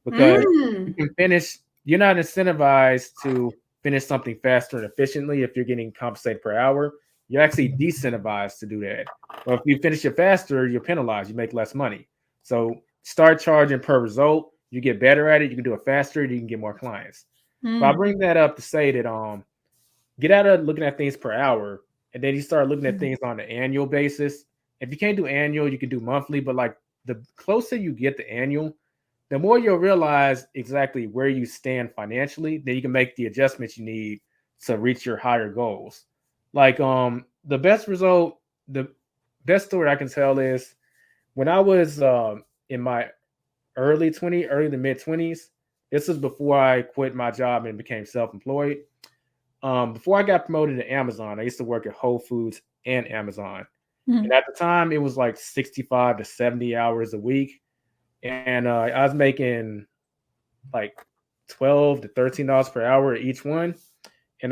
Because you can finish, you're not incentivized to finish something faster and efficiently if you're getting compensated per hour. You're actually decentivized to do that. Well, if you finish it faster, you're penalized. You make less money. So start charging per result. You get better at it. You can do it faster. You can get more clients. But I bring that up to say that get out of looking at things per hour And then you start looking at things on an annual basis. If you can't do annual, you can do monthly. But like the closer you get to annual, the more you'll realize exactly where you stand financially. Then you can make the adjustments you need to reach your higher goals. Like the best story I can tell is when I was in my early to mid 20s. This is before I quit my job and became self-employed. Before I got promoted to Amazon, I used to work at Whole Foods and Amazon. Mhm. And at the time, it was like 65 to 70 hours a week. And I was making like $12 to $13 per hour each one. And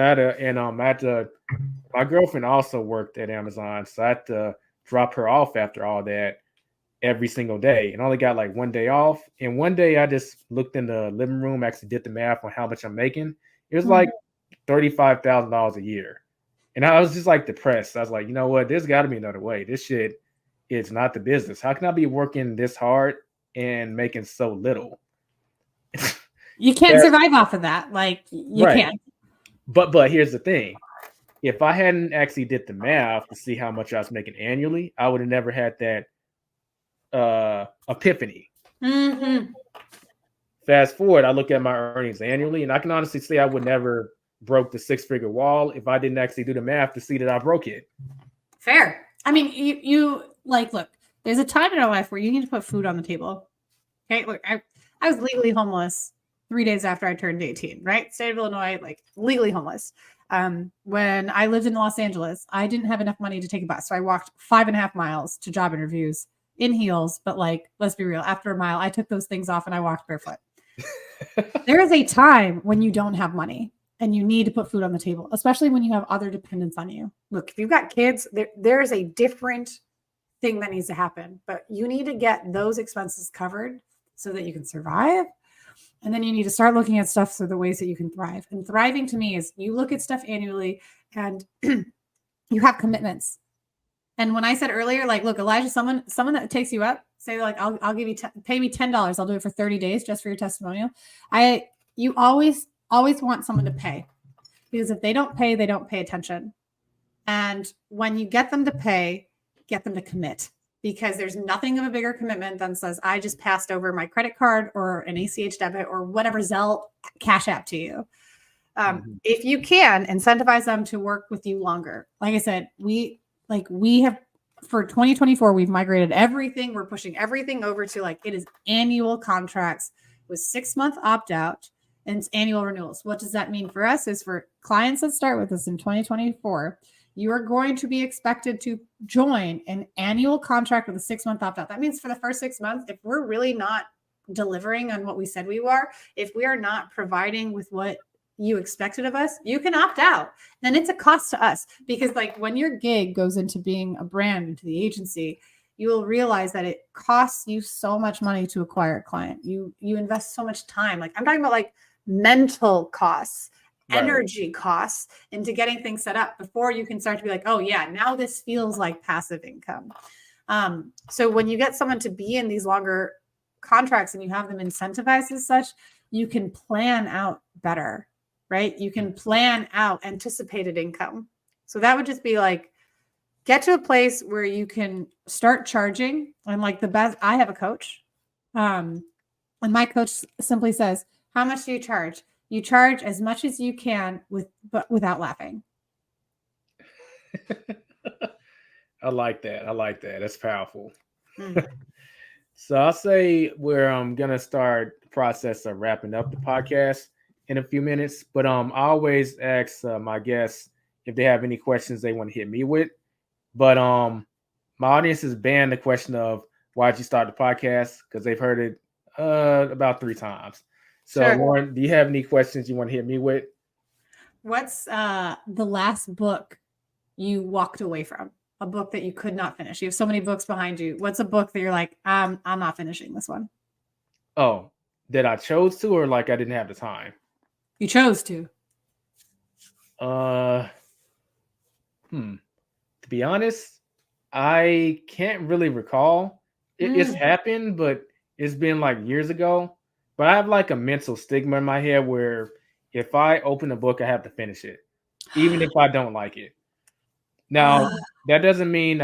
my girlfriend also worked at Amazon. So I had to drop her off after all that every single day and only got like one day off. And one day I just looked in the living room, actually did the math on how much I'm making. It was like $35,000 a year. And I was just like depressed. I was like, you know what? There's got to be another way. This shit is not the business. How can I be working this hard and making so little? You can't survive off of that. Like you can't. But here's the thing. If I hadn't actually did the math to see how much I was making annually, I would have never had that epiphany. Mm-hmm. Fast forward, I look at my earnings annually, and I can honestly say I would never broke the 6-figure wall if I didn't actually do the math to see that I broke it. Fair. I mean, you like, look, there's a time in our life where you need to put food on the table. Okay, look, I was legally homeless 3 days after I turned 18, right? State of Illinois, like legally homeless. When I lived in Los Angeles, I didn't have enough money to take a bus. So I walked 5.5 miles to job interviews in heels. But like, let's be real, after a mile, I took those things off and I walked barefoot. There is a time when you don't have money and you need to put food on the table, especially when you have other dependents on you. Look, if you've got kids, there's a different thing that needs to happen, but you need to get those expenses covered so that you can survive. And then you need to start looking at stuff so the ways that you can thrive. And thriving to me is you look at stuff annually and you have commitments. And when I said earlier, like, look, Elijah, someone that takes you up, say like, I'll give you, pay me $10. I'll do it for 30 days just for your testimonial. You always want someone to pay, because if they don't pay attention. And when you get them to pay, get them to commit, because there's nothing of a bigger commitment than says, I just passed over my credit card or an ACH debit or whatever Zelle Cash App to you. If you can incentivize them to work with you longer. Like I said, we have for 2024, we've migrated everything. We're pushing everything over to like, it is annual contracts with 6-month opt-out and it's annual renewals. What does that mean for us? Is for clients that start with us in 2024, you are going to be expected to join an annual contract with a 6-month opt-out. That means for the first 6 months, if we're really not delivering on what we said we were, if we are not providing with what you expected of us, you can opt out. Then it's a cost to us, because like when your gig goes into being a brand, into the agency, you will realize that it costs you so much money to acquire a client. You invest so much time. Like I'm talking about like mental costs, energy costs into getting things set up before you can start to be like, oh yeah, now this feels like passive income. So when you get someone to be in these longer contracts and you have them incentivized as such, you can plan out better, right? You can plan out anticipated income. So that would just be like, get to a place where you can start charging. And like the best, I have a coach. And my coach simply says, how much do you charge? You charge as much as you can but without laughing. I like that. That's powerful. So I'll say we're gonna start the process of wrapping up the podcast in a few minutes. But I always ask my guests if they have any questions they want to hit me with. But my audience has banned the question of why'd you start the podcast, because they've heard it about 3 times. So Sure. Lauren, do you have any questions you want to hit me with? What's the last book you walked away from? A book that you could not finish. You have so many books behind you. What's a book that you're like, I'm not finishing this one? Oh, that I chose to, or like I didn't have the time? You chose to. To be honest, I can't really recall. It's happened, but it's been like years ago. But I have like a mental stigma in my head where if I open a book, I have to finish it, even if I don't like it. Now, that doesn't mean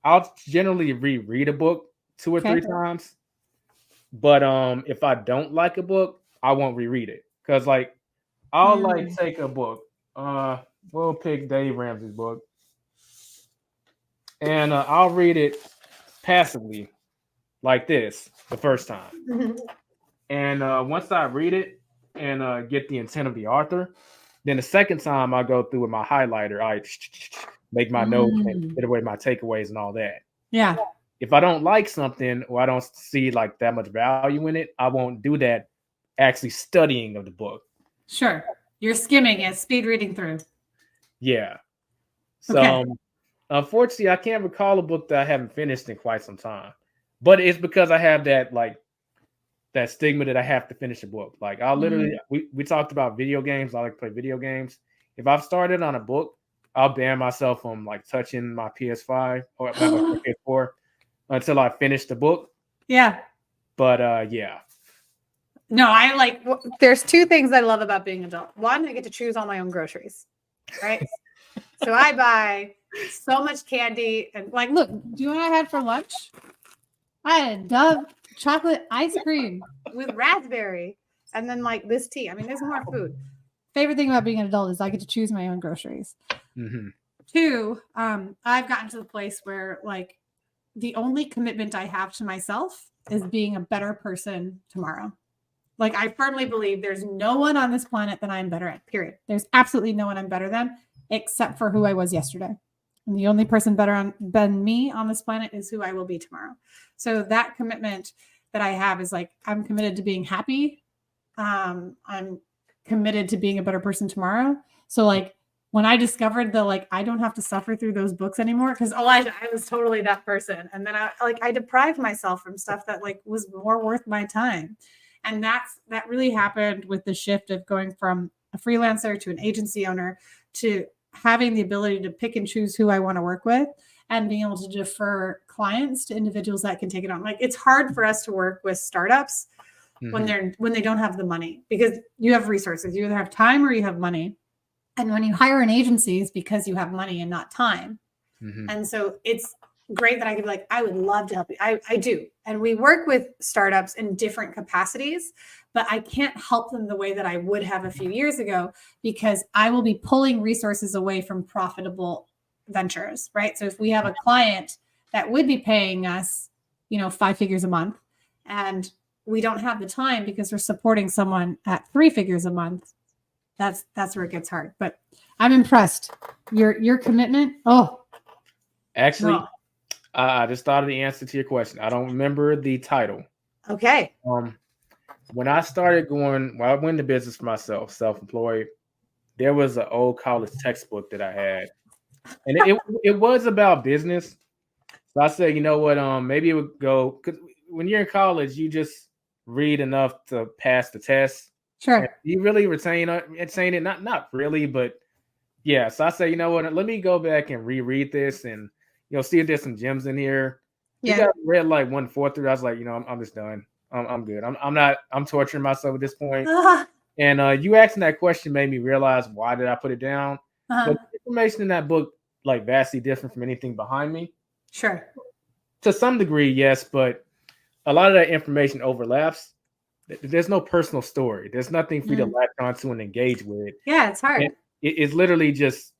I'll generally reread a book 2 or 3 times. But if I don't like a book, I won't reread it. Because like I'll like take a book. We'll pick Dave Ramsey's book. And I'll read it passively, like this, the first time. And once I read it and get the intent of the author, then the second time I go through with my highlighter, I make my notes and get away my takeaways and all that. Yeah. If I don't like something or I don't see like that much value in it, I won't do that actually studying of the book. Sure. You're skimming it, speed reading through. Yeah. So unfortunately, I can't recall a book that I haven't finished in quite some time. But it's because I have that stigma that I have to finish a book. Like I'll literally, we talked about video games. I like to play video games. If I've started on a book, I'll ban myself from like touching my PS5 or my PS4 until I finish the book. Yeah. But yeah. No, I like, there's 2 things I love about being an adult. One, I get to choose all my own groceries, right? So I buy so much candy and like, look, do you know what I had for lunch? I had a Dove chocolate ice cream with raspberry and then like this tea. I mean, there's more food. Favorite thing about being an adult is I get to choose my own groceries. 2, I've gotten to the place where like the only commitment I have to myself is being a better person tomorrow. Like I firmly believe there's no one on this planet that I'm better at, period. There's absolutely no one I'm better than except for who I was yesterday. And the only person better than me on this planet is who I will be tomorrow. So that commitment that I have is like, I'm committed to being happy. I'm committed to being a better person tomorrow. So like when I discovered I don't have to suffer through those books anymore, because Elijah, I was totally that person. And then I deprived myself from stuff that like was more worth my time. And that really happened with the shift of going from a freelancer to an agency owner to having the ability to pick and choose who I want to work with and being able to defer clients to individuals that can take it on. Like it's hard for us to work with startups when they don't have the money, because you have resources. You either have time or you have money. And when you hire an agency, it's because you have money and not time. And so it's great that I could be like, I would love to help you. I do. And we work with startups in different capacities, but I can't help them the way that I would have a few years ago, because I will be pulling resources away from profitable ventures, right? So if we have a client that would be paying us, 5 figures a month, and we don't have the time because we're supporting someone at 3 figures a month, that's where it gets hard. But I'm impressed. Your commitment. Actually, I just thought of the answer to your question. I don't remember the title. Okay. When I started I went into business for myself, self-employed, there was an old college textbook that I had. And it was about business. So I said, you know what, maybe it would go, because when you're in college, you just read enough to pass the test. Sure. And you really retain it, not really, but yeah. So I said, you know what, let me go back and reread this and see if there's some gems in here. Yeah. I read like 1/4 through. I was like, I'm just done. I'm good. I'm torturing myself at this point. And you asking that question made me realize, why did I put it down? But the information in that book, like vastly different from anything behind me. Sure. To some degree, yes, but a lot of that information overlaps. There's no personal story. There's nothing for you to latch onto and engage with. Yeah, it's hard. It's literally just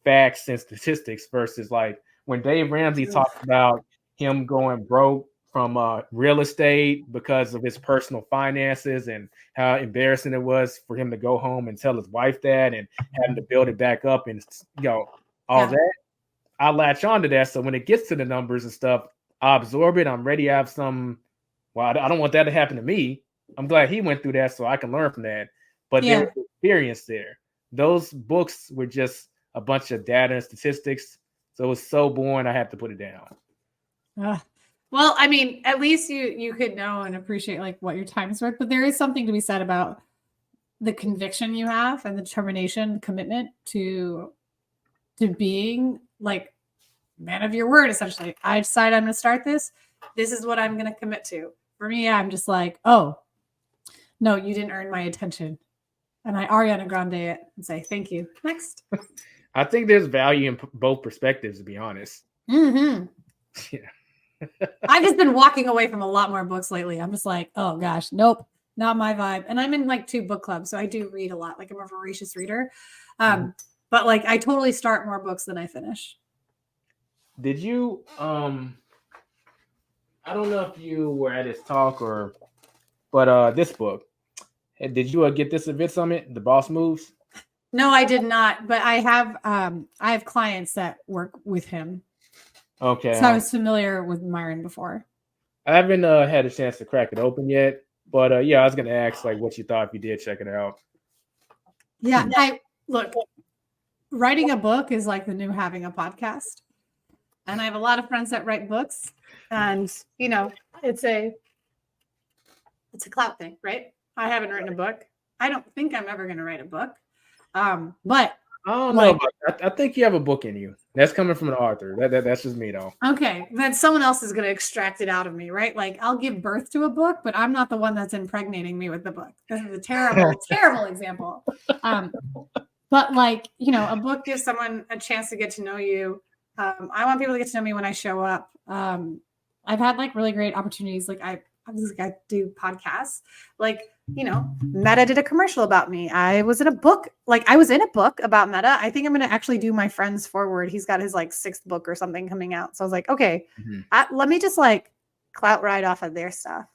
facts and statistics versus like when Dave Ramsey talked about him going broke from real estate because of his personal finances and how embarrassing it was for him to go home and tell his wife that and having to build it back up and all that. I latch on to that. So when it gets to the numbers and stuff, I absorb it. I'm ready to have some. Well, I don't want that to happen to me. I'm glad he went through that so I can learn from that. But there was experience there. Those books were just a bunch of data and statistics. So it was so boring, I had to put it down. Well, I mean, at least you could know and appreciate like what your time is worth. But there is something to be said about the conviction you have and the determination, commitment to being like man of your word, essentially. I decide I'm going to start this. This is what I'm going to commit to. For me, I'm just like, oh, no, you didn't earn my attention. And I Ariana Grande it and say, thank you. Next. I think there's value in both perspectives, to be honest. Mm-hmm. Yeah. I've just been walking away from a lot more books lately. I'm just like, oh gosh, nope, not my vibe. And I'm in like 2 book clubs, so I do read a lot. Like I'm a voracious reader. But like I totally start more books than I finish. Did you I don't know if you were at his talk but this book. Did you get this event summit, The Boss Moves? No, I did not, but I have clients that work with him. Okay. So I was familiar with Myron before. I haven't had a chance to crack it open yet, but yeah, I was gonna ask like what you thought if you did check it out. Yeah, look, writing a book is like the new having a podcast. And I have a lot of friends that write books, and you know, it's a clout thing, right? I haven't written a book. I don't think I'm ever gonna write a book. But I don't know. I think you have a book in you. That's coming from an author. That's just me though. Okay, then someone else is going to extract it out of me, right? Like I'll give birth to a book, but I'm not the one that's impregnating me with the book. This is a terrible, terrible example. But like, you know, a book gives someone a chance to get to know you. I want people to get to know me when I show up. I've had like really great opportunities. Like I do podcasts. Like, you know, Meta did a commercial about me. I was in a book about Meta. I think I'm going to actually do my friend's forward. He's got his like 6th book or something coming out. So I was like, okay, let me just like clout ride off of their stuff,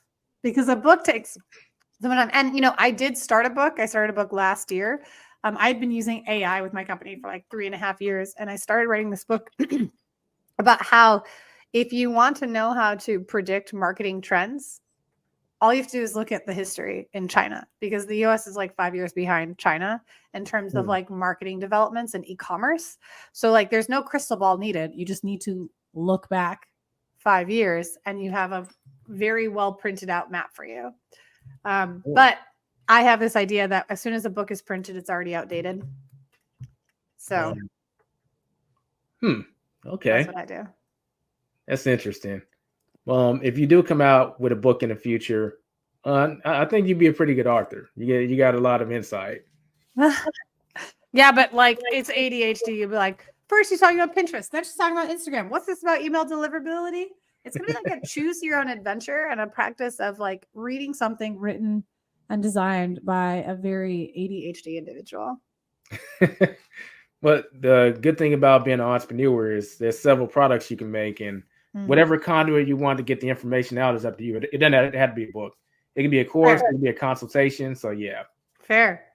because a book takes some time. And, you know, I did start a book. I started a book last year. I'd been using AI with my company for like 3.5 years. And I started writing this book about how if you want to know how to predict marketing trends, all you have to do is look at the history in China, because the US is like 5 years behind China in terms of like marketing developments and e-commerce. So like there's no crystal ball needed. You just need to look back 5 years and you have a very well printed out map for you. But I have this idea that as soon as a book is printed, it's already outdated. So okay. That's what I do. That's interesting. If you do come out with a book in the future, I think you'd be a pretty good author. You got a lot of insight. Yeah, but like it's ADHD. You'd be like, first you're talking about Pinterest, then she's talking about Instagram. What's this about email deliverability? It's gonna be like a choose your own adventure and a practice of like reading something written and designed by a very ADHD individual. But the good thing about being an entrepreneur is there's several products you can make, and whatever conduit you want to get the information out is up to you. It doesn't have to be a book. It can be a course. It can be a consultation. So yeah. Fair.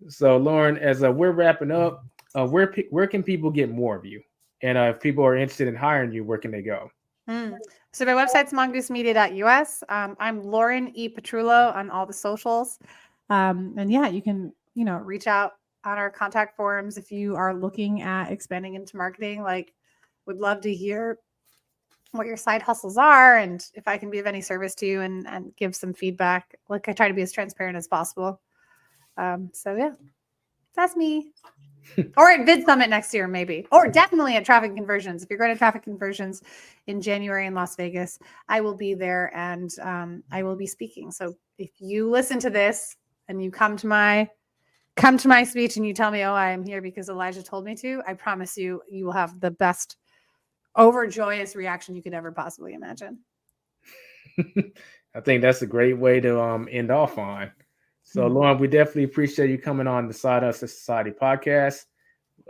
So Lauren, as we're wrapping up, where can people get more of you? And if people are interested in hiring you, where can they go? So my website's mongoosemedia.us. I'm Lauren E. Petrullo on all the socials. And yeah, you can, you know, reach out on our contact forums if you are looking at expanding into marketing. Like, would love to hear what your side hustles are and if I can be of any service to you and give some feedback. Like I try to be as transparent as possible. So yeah, that's me. Or at Vid Summit next year, maybe. Or definitely at Traffic Conversions. If you're going to Traffic Conversions in January in Las Vegas, I will be there and I will be speaking. So if you listen to this and you come to my speech and you tell me, oh, I am here because Elijah told me to, I promise you, you will have the best overjoyous reaction you could ever possibly imagine. I think that's a great way to end off on. So Lauren, we definitely appreciate you coming on the Side Hustle Society podcast.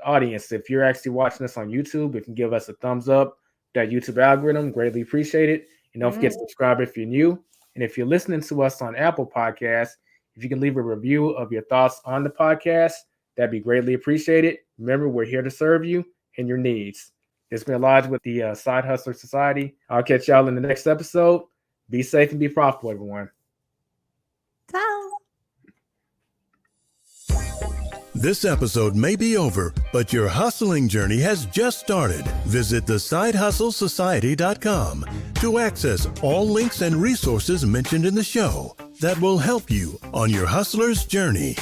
Audience, if you're actually watching us on YouTube, if you can give us a thumbs up, that YouTube algorithm, greatly appreciate it. And don't forget to subscribe if you're new. And if you're listening to us on Apple Podcasts, if you can leave a review of your thoughts on the podcast, that'd be greatly appreciated. Remember, we're here to serve you and your needs. It's been Elijah with the Side Hustler Society. I'll catch y'all in the next episode. Be safe and be profitable, everyone. Ciao. This episode may be over, but your hustling journey has just started. Visit thesidehustlesociety.com to access all links and resources mentioned in the show that will help you on your hustler's journey.